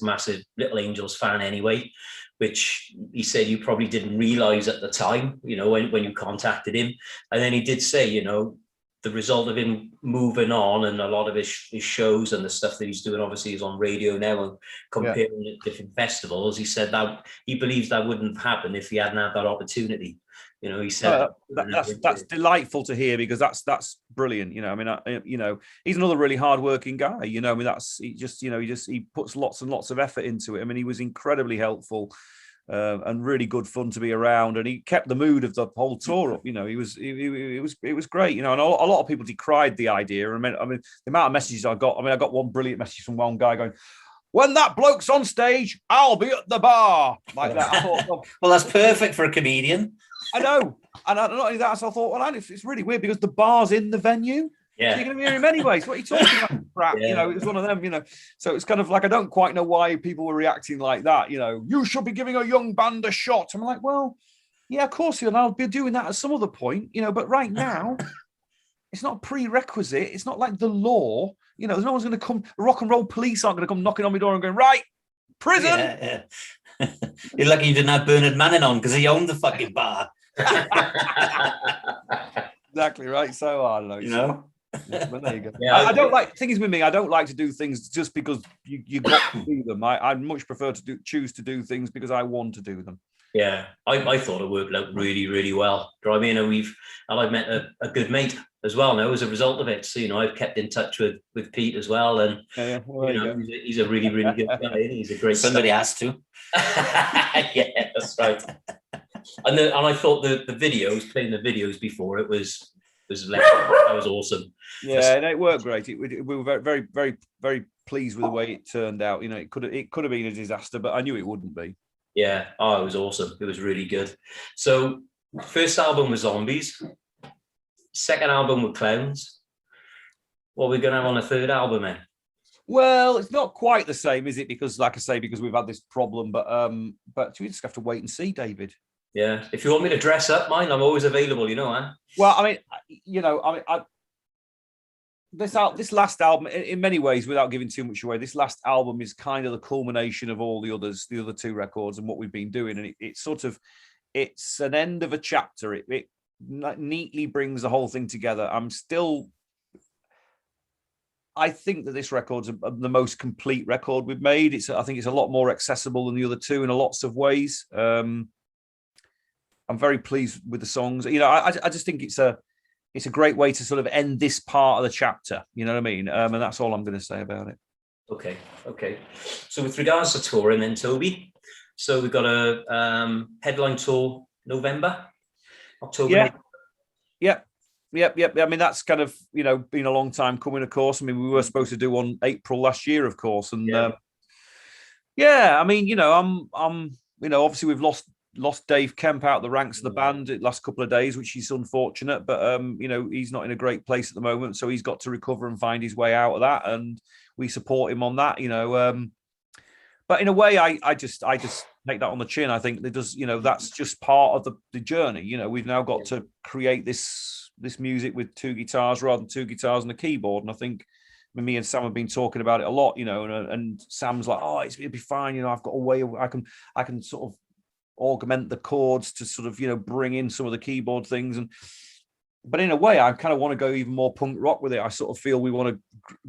Little Angels fan anyway, which he said you probably didn't realize at the time, when you contacted him. And then he did say, the result of him moving on and a lot of his shows and the stuff that he's doing, obviously, he's on radio now and comparing at different festivals. He said that he believes that wouldn't have happened if he hadn't had that opportunity. He said that's delightful to hear, because that's brilliant. He's another really hardworking guy. He puts lots and lots of effort into it. I mean, he was incredibly helpful. And really good fun to be around, and he kept the mood of the whole tour up. It was great. And a lot of people decried the idea. I mean, the amount of messages I got. I got one brilliant message from one guy going, "When that bloke's on stage, I'll be at the bar," like that. I thought, well, that's perfect for a comedian. I know, and not only that, so I thought, well, it's really weird because the bar's in the venue. Yeah, so you're going to hear him anyways. What are you talking about? Crap? Yeah. It was one of them. So it's kind of like I don't quite know why people were reacting like that. You should be giving a young band a shot. I'm like, well, yeah, of course, and I'll be doing that at some other point. But right now, it's not a prerequisite. It's not like the law. There's no one's going to come. Rock and roll police aren't going to come knocking on my door and going, right, prison. Yeah. You're lucky you didn't have Bernard Manning on, because he owned the fucking bar. Exactly right. So I don't know. But there you go. Yeah, I don't like things with me. I don't like to do things just because you got to do them. I'd much prefer to choose to do things because I want to do them. Yeah, I thought it worked out really, really well. Do you know what I mean? And I've met a good mate as well now as a result of it. So I've kept in touch with Pete as well, and he's a really, really good guy. He's a great. Somebody has to. Yeah, that's right. And I thought the videos, playing the videos before it was that was awesome. Yeah, and it worked great. We were very, very, very, very pleased with the way it turned out. It could have been a disaster, but I knew it wouldn't be. Yeah, it was awesome. It was really good. So, first album was Zombies. Second album were Clowns. What are we going to have on a third album, then? Well, it's not quite the same, is it? Because, like I say, because we've had this problem, but we just have to wait and see, David. Yeah, if you want me to dress up mine, I'm always available. Huh? Well, I mean, this last album, in many ways, without giving too much away, this last album is kind of the culmination of all the other two records and what we've been doing, and it's an end of a chapter. It neatly brings the whole thing together. I think that this record's the most complete record we've made. I think it's a lot more accessible than the other two in lots of ways. I'm very pleased with the songs. I just think it's a great way to sort of end this part of the chapter. You know what I mean? And that's all I'm going to say about it. Okay. So with regards to touring then, Toby, so we've got a headline tour November, October. Yep. I mean, that's kind of, been a long time coming, of course. I mean, we were supposed to do one April last year, of course. And I mean, I'm obviously we've lost Dave Kemp out the ranks of the band the last couple of days, which is unfortunate, but he's not in a great place at the moment, so he's got to recover and find his way out of that, and we support him on that. But in a way, I just take that on the chin. I think that does, that's just part of the journey. We've now got to create this music with two guitars rather than two guitars and a keyboard, and I think me and Sam have been talking about it a lot, and Sam's like, oh, it'll be fine, I've got a way I can sort of augment the chords to sort of bring in some of the keyboard things, but in a way I kind of want to go even more punk rock with it. I sort of feel we want to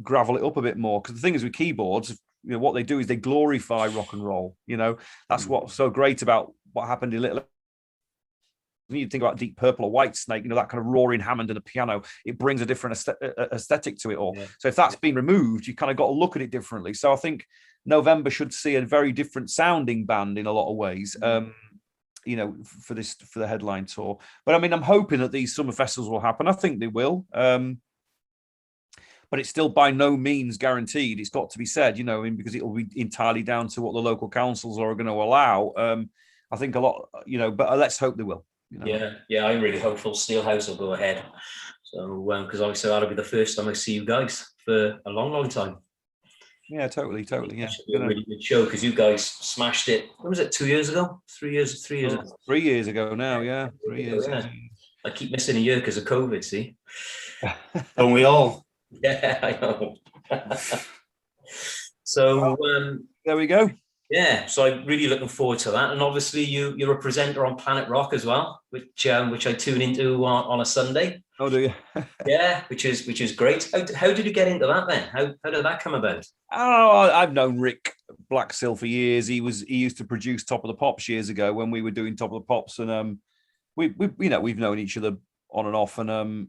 gravel it up a bit more, because the thing is with keyboards, what they do is they glorify rock and roll. That's what's so great about what happened in Little. You think about Deep Purple or Whitesnake, that kind of roaring Hammond and a piano, it brings a different aesthetic to it all. Yeah. So if that's been removed, you kind of got to look at it differently. So I think November should see a very different sounding band in a lot of ways, for the headline tour. But I mean, I'm hoping that these summer festivals will happen. I think they will. but it's still by no means guaranteed. It's got to be said, you know, because it will be entirely down to what the local councils are going to allow. I think a lot, you know, but let's hope they will. You know? Yeah, I'm really hopeful Steelhouse will go ahead. So, because obviously that'll be the first time I see you guys for a long time. Yeah, totally. Yeah, It should be a really good show because you guys smashed it. When was it? 2 years ago? 3 years? 3 years ago? 3 years ago now. Yeah, 3 years. Yeah. I keep missing a year because of COVID. See, Don't we all? yeah, I know. So there we go. yeah, so I'm really looking forward to that, and obviously you're a presenter on Planet Rock as well, which I tune into on a Sunday. Oh, do you? Yeah, which is great. How did you get into that then? How did that come about? Oh, I've known Rick Blacksil for years. He used to produce Top of the Pops years ago when we were doing Top of the Pops, and we you know, we've known each other on and off, and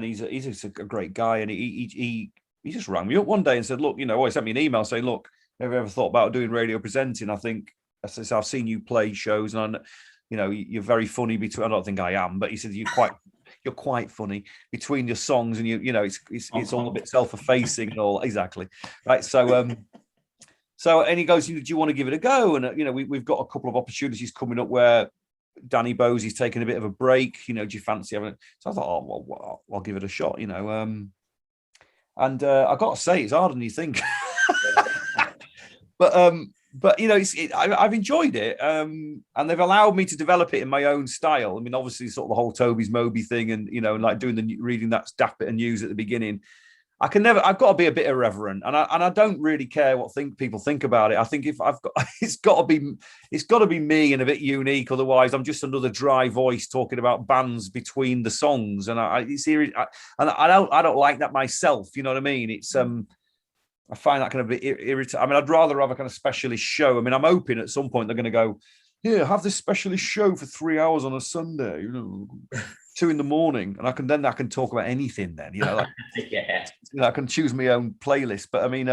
he's a great guy, and he just rang me up one day and said, look, you know, he sent me an email saying, look, have you ever thought about doing radio presenting? I think, I've seen you play shows, and you know, you're very funny between. I don't think I am, but he said you're quite funny between your songs, and you know, it's all a bit self-effacing and all. Exactly, right? So and he goes, do you want to give it a go? And you know, we've got a couple of opportunities coming up where Danny Bosey's taking a bit of a break. You know, do you fancy having it? So I thought, oh well, I'll give it a shot. You know, and I got to say, it's harder than you think. But you know, I've enjoyed it, and they've allowed me to develop it in my own style. I mean, obviously, sort of the whole Toby's Moby thing, and you know, like doing reading that daft bit of news at the beginning. I've got to be a bit irreverent, and I don't really care what people think about it. I think if I've got, it's got to be me and a bit unique. Otherwise, I'm just another dry voice talking about bands between the songs, and I don't like that myself. You know what I mean? It's I find that kind of a bit irritating. I mean, I'd rather have a kind of specialist show. I mean, I'm hoping at some point they're going to go, here, have this specialist show for 3 hours on a Sunday, you know, 2 a.m, and I can talk about anything then, you know, like, yeah, you know, I can choose my own playlist. But I mean,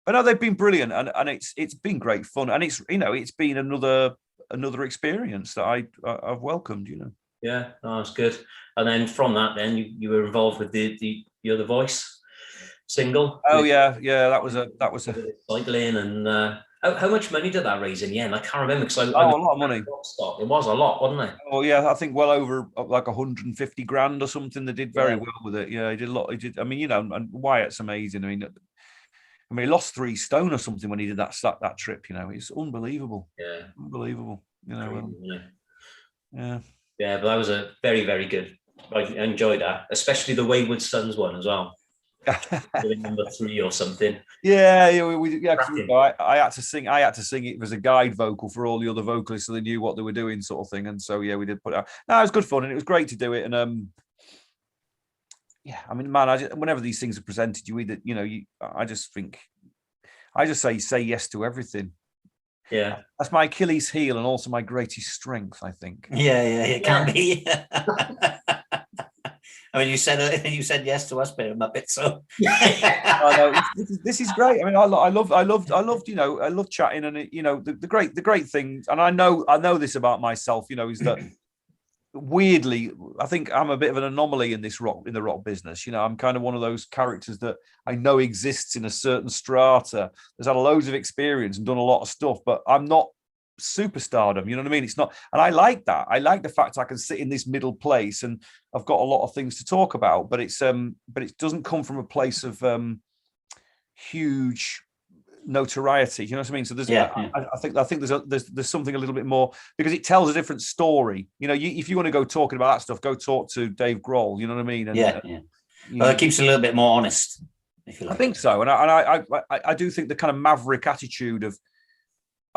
but no, they've been brilliant, and it's been great fun, and it's, you know, it's been another experience that I've welcomed, you know. Yeah, no, that's good. And then from that, then you were involved with the other voice single. Oh yeah, that was a cycling. And how much money did that raise in the end? I can't remember because a lot of money. It was a lot, wasn't it? Oh yeah, I think well over like 150 grand or something. They did very well with it. Yeah, he did a lot. He did. I mean, you know, and Wyatt's amazing. I mean, he lost 3 stone or something when he did that trip. You know, it's unbelievable. Yeah, unbelievable. You know, yeah. But that was a very, very good. I enjoyed that, especially the Wayward Sons one as well. Number 3 or something. Yeah. I had to sing. It was a guide vocal for all the other vocalists, so they knew what they were doing, sort of thing. And so yeah, we did put it out. No, it was good fun, and it was great to do it. And yeah, I mean, man, whenever these things are presented, you either, you know, I just say yes to everything. Yeah, that's my Achilles heel and also my greatest strength, I think. Yeah, it can be. I mean, you said yes to us, but I'm a bit so. This is great. I mean, I loved, you know, I love chatting, and you know, the great thing, and I know this about myself, you know, is that weirdly, I think I'm a bit of an anomaly in the rock business. You know, I'm kind of one of those characters that I know exists in a certain strata. There's had loads of experience and done a lot of stuff, but I'm not superstardom, you know what I mean? It's not, and I like that. I like the fact I can sit in this middle place, and I've got a lot of things to talk about, but it doesn't come from a place of huge notoriety, you know what I mean? So there's I think there's something a little bit more, because it tells a different story. You know, if you want to go talking about that stuff, go talk to Dave Grohl, you know what I mean? And, well, it keeps it a little bit more honest, if you like. I think so, and I do think the kind of maverick attitude of,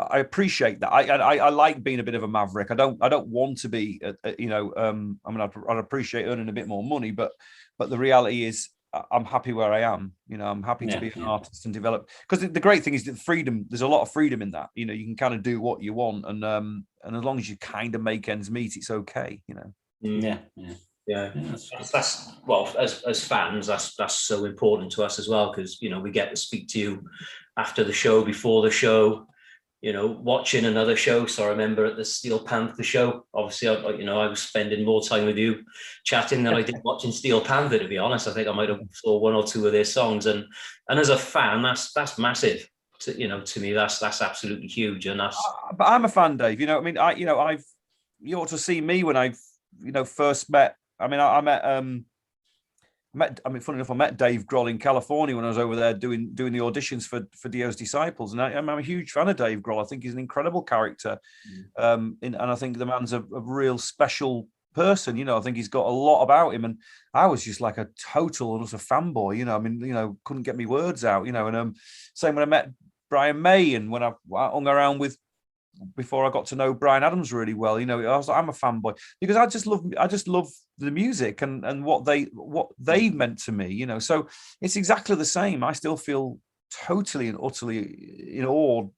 I appreciate that. I like being a bit of a maverick. I don't want to be, you know. I mean, I'd appreciate earning a bit more money, but the reality is, I'm happy where I am. You know, I'm happy to be an artist and develop. Because the great thing is that freedom. There's a lot of freedom in that. You know, you can kind of do what you want, and as long as you kind of make ends meet, it's okay. You know. Yeah. That's well, as fans, that's so important to us as well, because you know, we get to speak to you after the show, before the show. watching another show. So I remember at the Steel Panther show, obviously, I was spending more time with you chatting than I did watching Steel Panther, to be honest. I think I might have saw one or two of their songs. And as a fan, that's massive. To me, that's absolutely huge. And that's. But I'm a fan, Dave. You ought to see me when I, first met. I mean, I met. Funny enough, I met Dave Grohl in California when I was over there doing the auditions for Dio's Disciples, and I'm a huge fan of Dave Grohl. I think he's an incredible character, and I think the man's a real special person. I think he's got a lot about him, and I was just like a total and utter fanboy. Couldn't get me words out. And same when I met Brian May, and when I hung around with. Before I got to know Bryan Adams really well, I'm a fanboy because I just love the music and what they meant to me, So it's exactly the same. I still feel totally and utterly in awe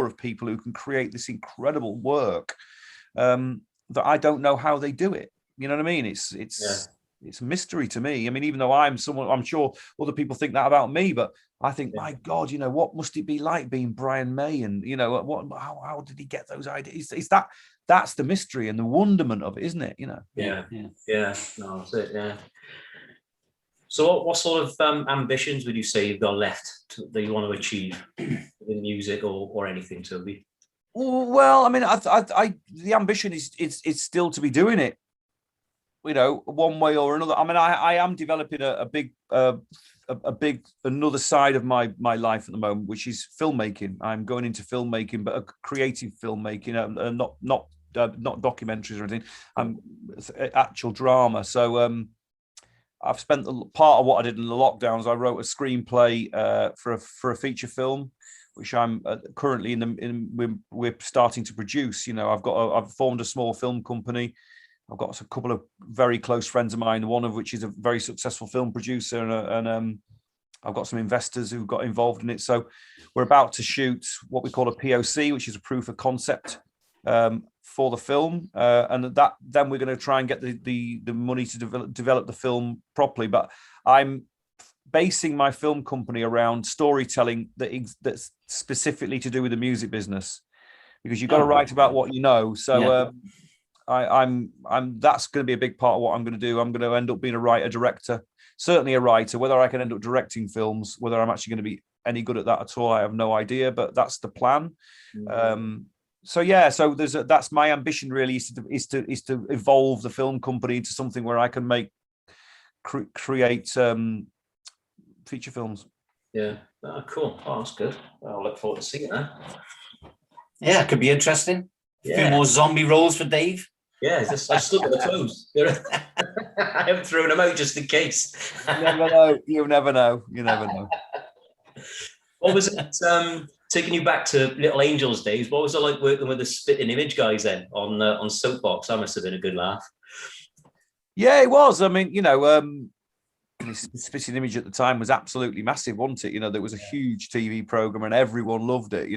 of people who can create this incredible work that I don't know how they do it. You know what I mean? It's a mystery to me. I mean, even though I'm sure other people think that about me, but I think, my God, what must it be like being Brian May? And, how did he get those ideas? That's the mystery and the wonderment of it, isn't it? Yeah. No, that's it. Yeah. So what sort of ambitions would you say you've got left that you want to achieve in music or anything, Toby? Well, I mean, the ambition is still to be doing it, one way or another. I mean, I am developing a big another side of my life at the moment, which is filmmaking. I'm going into filmmaking, but a creative filmmaking, not documentaries or anything. Actual drama. So I've spent part of what I did in the lockdowns. I wrote a screenplay for a feature film, which I'm currently we're starting to produce. I've formed a small film company. I've got a couple of very close friends of mine, one of which is a very successful film producer, and I've got some investors who got involved in it. So we're about to shoot what we call a POC, which is a proof of concept for the film, and then we're going to try and get the money to develop the film properly. But I'm basing my film company around storytelling that's specifically to do with the music business, because you've got to write about what you know. So. I'm that's going to be a big part of what I'm going to do. I'm going to end up being a writer, director, certainly a writer. Whether I can end up directing films, whether I'm actually going to be any good at that at all, I have no idea, but that's the plan. So that's my ambition really, is to evolve the film company into something where I can create feature films. Yeah. Oh, cool. Oh, that's good. I'll look forward to seeing that. Yeah, it could be interesting. A few more zombie roles for Dave. Yeah, I still got the clothes. I haven't thrown them out just in case. You never know. What was it? Taking you back to Little Angels days. What was it like working with the Spitting Image guys then on Soapbox? That must have been a good laugh. Yeah, it was. I mean, Spitting Image at the time was absolutely massive, wasn't it? There was a huge TV program and everyone loved it.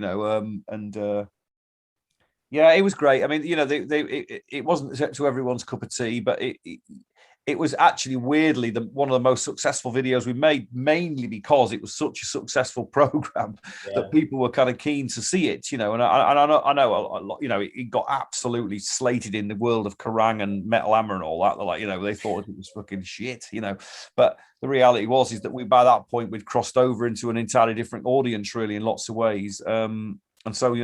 Yeah, it was great. I mean, it wasn't to everyone's cup of tea, but it was actually weirdly one of the most successful videos we made, mainly because it was such a successful program that people were kind of keen to see it. And I know, it got absolutely slated in the world of Kerrang and Metal Hammer and all that. They're like, they thought it was fucking shit, But the reality is that by that point we'd crossed over into an entirely different audience, really, in lots of ways. And so,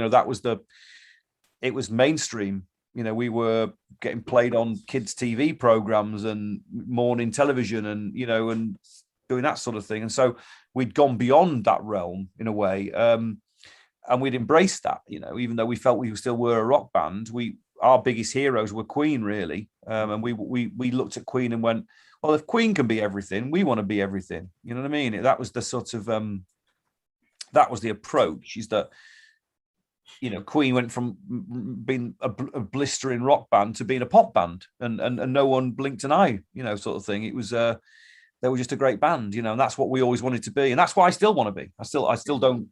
it was mainstream. We were getting played on kids' TV programs and morning television and doing that sort of thing. And so we'd gone beyond that realm in a way. And we'd embraced that, even though we felt we still were a rock band. Our biggest heroes were Queen, really. And we looked at Queen and went, well, if Queen can be everything, we want to be everything. You know what I mean? That was the sort of, that was the approach, is that, Queen went from being a blistering rock band to being a pop band, and no one blinked an eye, sort of thing. It was they were just a great band, and that's what we always wanted to be, and that's what I still want to be. I still don't.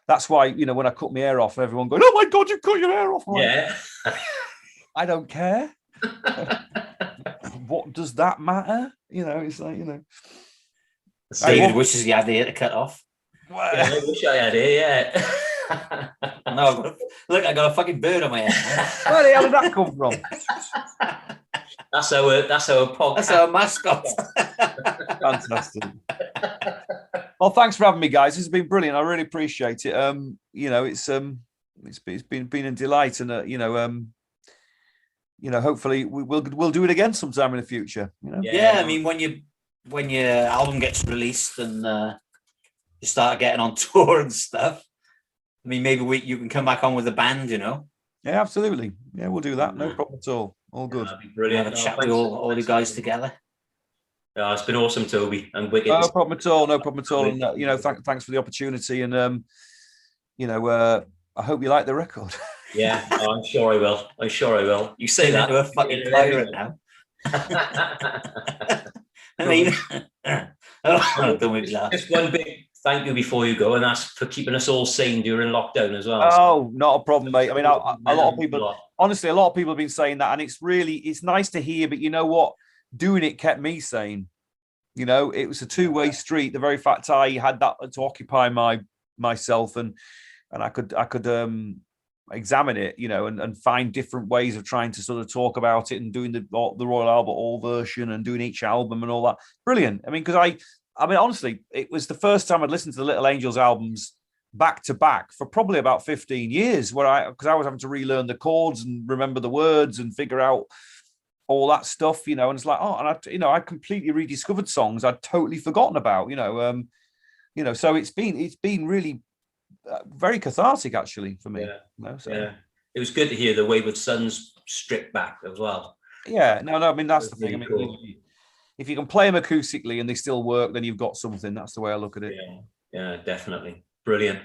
That's why when I cut my hair off, everyone going, "Oh my God, you cut your hair off!" Yeah, I don't care. What does that matter? It's like David wishes he had the hair to cut off. I wish I had it. Yeah. No, look, I got a fucking bird on my head. Where the hell did that come from? That's our podcast. That's our mascot. Fantastic. Well, thanks for having me, guys. This has been brilliant. I really appreciate it. It's been a delight, and hopefully we'll do it again sometime in the future. Yeah, I mean, when your album gets released and you start getting on tour and stuff, I mean, maybe you can come back on with the band, Yeah, absolutely. Yeah, we'll do that. No problem at all. All good. That'd be brilliant. Have a chat with all you guys together. Yeah, it's been awesome, Toby, and wicked. No problem at all. No problem at all. And thanks for the opportunity. And I hope you like the record. Yeah, I'm sure I will. You say that to a fucking pirate now. I mean, don't make me laugh. Just one big thank you before you go, and that's for keeping us all sane during lockdown as well. Oh, not a problem, mate. I mean, a lot of people, honestly, a lot of people have been saying that, and it's nice to hear. But you know what? Doing it kept me sane. It was a two-way street. The very fact I had that to occupy myself, and I could examine it, and find different ways of trying to sort of talk about it, and doing the Royal Albert Hall version and doing each album and all that. Brilliant. I mean, because honestly, it was the first time I'd listened to the Little Angels albums back to back for probably about 15 years, because I was having to relearn the chords and remember the words and figure out all that stuff, and it's like, I completely rediscovered songs I'd totally forgotten about, so it's been really very cathartic actually for me. Yeah. It was good to hear the Wayward Sons stripped back as well. Yeah, no, I mean, that's the thing. Really I mean, cool. if you can play them acoustically and they still work, then you've got something. That's the way I look at it. Yeah, definitely. Brilliant.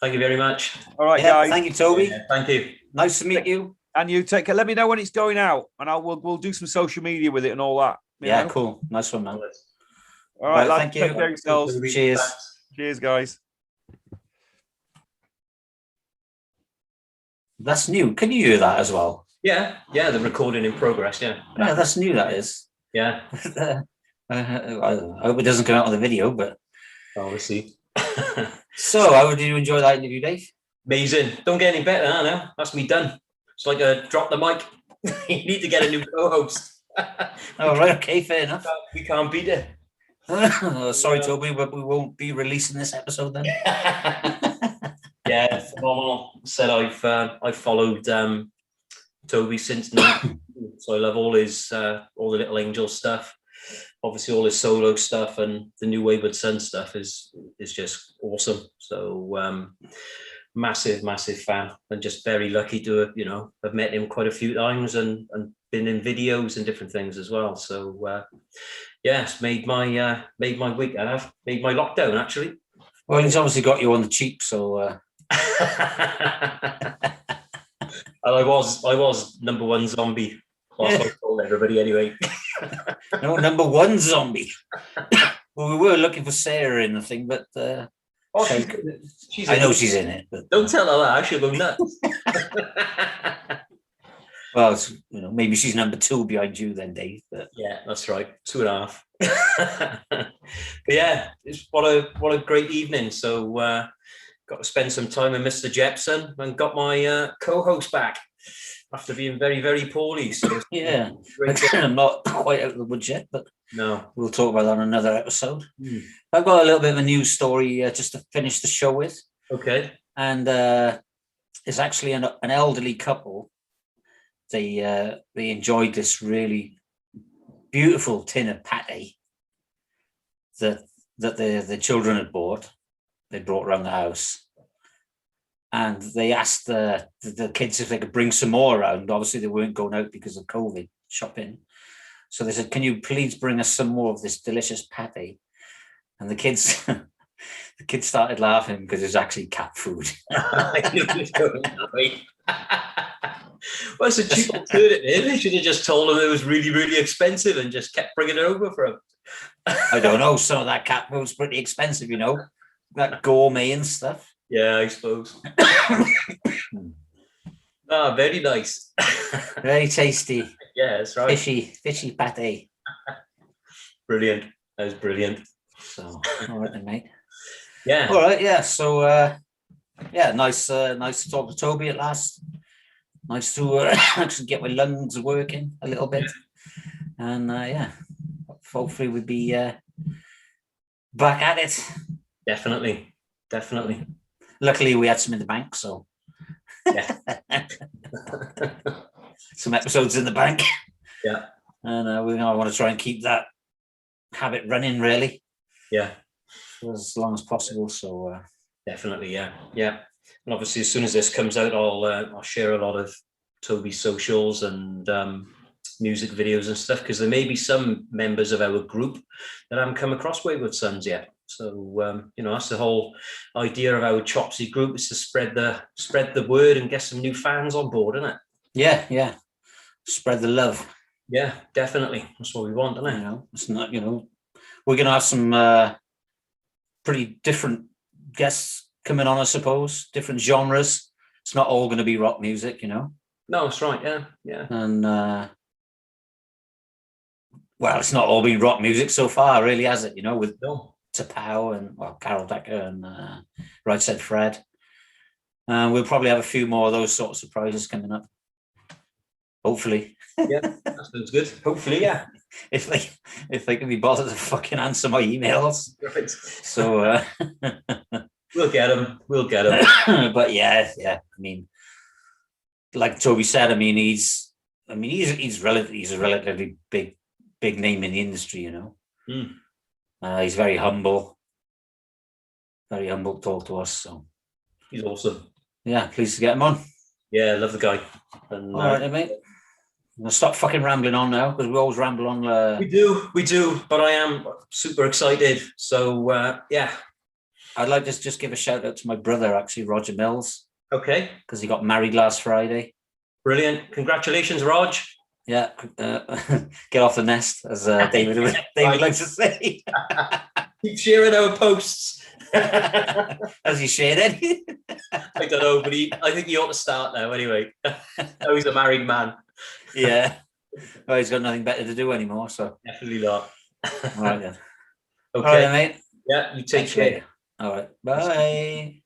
Thank you very much. All right, Yeah, guys. thank you, Toby. Yeah, thank you. Nice to meet you. And you take care. Let me know when it's going out, and we'll do some social media with it and all that. Yeah, cool. Nice one, man. All right, lads, thank you. take care of yourselves. Cheers. Cheers, guys. That's new. Can you hear that as well? Yeah, the recording in progress. Yeah, that's new. That is. Yeah. I hope it doesn't come out on the video, but obviously. So, how did you enjoy that interview, Dave? Amazing. Don't get any better now. That's me done. It's like a drop the mic. You need to get a new co-host. All right. Okay. Fair enough. We can't beat it. Sorry, Toby, but we won't be releasing this episode then. Yeah, phenomenal. Said I've followed Toby since now, so I love all the Little Angel stuff. Obviously, all his solo stuff and the new Wayward Son stuff is just awesome. So massive fan, and just very lucky to have met him quite a few times and been in videos and different things as well. So it's made my week. I've made my lockdown actually. Well, he's obviously got you on the cheap, so. I was number one zombie. I told everybody anyway. No, number one zombie. Well, we were looking for Sarah in the thing, but I know she's in it. But don't tell her that. She'll go nuts. Well, maybe she's number two behind you then, Dave. But yeah, that's right. 2.5. But yeah, what a great evening. So got to spend some time with Mr. Jepson and got my co-host back after being very, very poorly. So yeah, I'm not quite out of the woods yet, but no, we'll talk about that on another episode. I've got a little bit of a news story just to finish the show with. Okay. And it's actually an elderly couple. They enjoyed this really beautiful tin of pate that the children had bought. They brought around the house, and they asked the kids if they could bring some more around. Obviously, they weren't going out because of COVID shopping, so they said, "Can you please bring us some more of this delicious pate?" And the kids started laughing because it was actually cat food. Well, it's a cheap alternative. They should have just told them it was really, really expensive and just kept bringing it over for them. I don't know. Some of that cat food's pretty expensive, that gourmet and stuff. Yeah, I suppose. Very nice. Very tasty. Yeah, that's right. Fishy pate. Brilliant. That was brilliant. So, all right then, mate. Yeah. All right, yeah. So yeah, nice to talk to Toby at last. Nice to actually get my lungs working a little bit. And yeah, hopefully we'll be back at it. Definitely. Luckily, we had some in the bank, so Yeah. some episodes in the bank. Yeah. And I want to try and keep that habit running, really. Yeah. For as long as possible. So definitely, yeah. And obviously, as soon as this comes out, I'll share a lot of Toby's socials and music videos and stuff, because there may be some members of our group that haven't come across Wayward Sons yet. So that's the whole idea of our Chopsy group, is to spread the word and get some new fans on board, isn't it? Yeah. Spread the love. Yeah, definitely. That's what we want, isn't it? It's not, we're gonna have some pretty different guests coming on, I suppose, different genres. It's not all going to be rock music, No, that's right. Yeah. And well, it's not all been rock music so far, really, has it? With Tapau and Carol Decker and Right Said Fred. We'll probably have a few more of those sort of surprises coming up. Hopefully. Yeah, that sounds good. Hopefully, yeah. If they can be bothered to fucking answer my emails. Right. So we'll get them. But yeah. I mean, like Toby said, he's a relatively big name in the industry, He's very humble to talk to us. So he's awesome. Yeah, pleased to get him on. Yeah, love the guy. And, all right, mate. I'm gonna stop fucking rambling on now, because we always ramble on. We do, but I am super excited. So yeah, I'd like to just give a shout out to my brother, actually, Roger Mills. Okay. Because he got married last Friday. Brilliant! Congratulations, Rog. Yeah, get off the nest, as David likes to say. Keep sharing our posts. Has he shared any? I don't know, but I think he ought to start now anyway. Oh, he's a married man. Yeah. Well, he's got nothing better to do anymore, so. Definitely not. All right, then. Okay. All right, mate. Yeah, you take care. All right. Bye.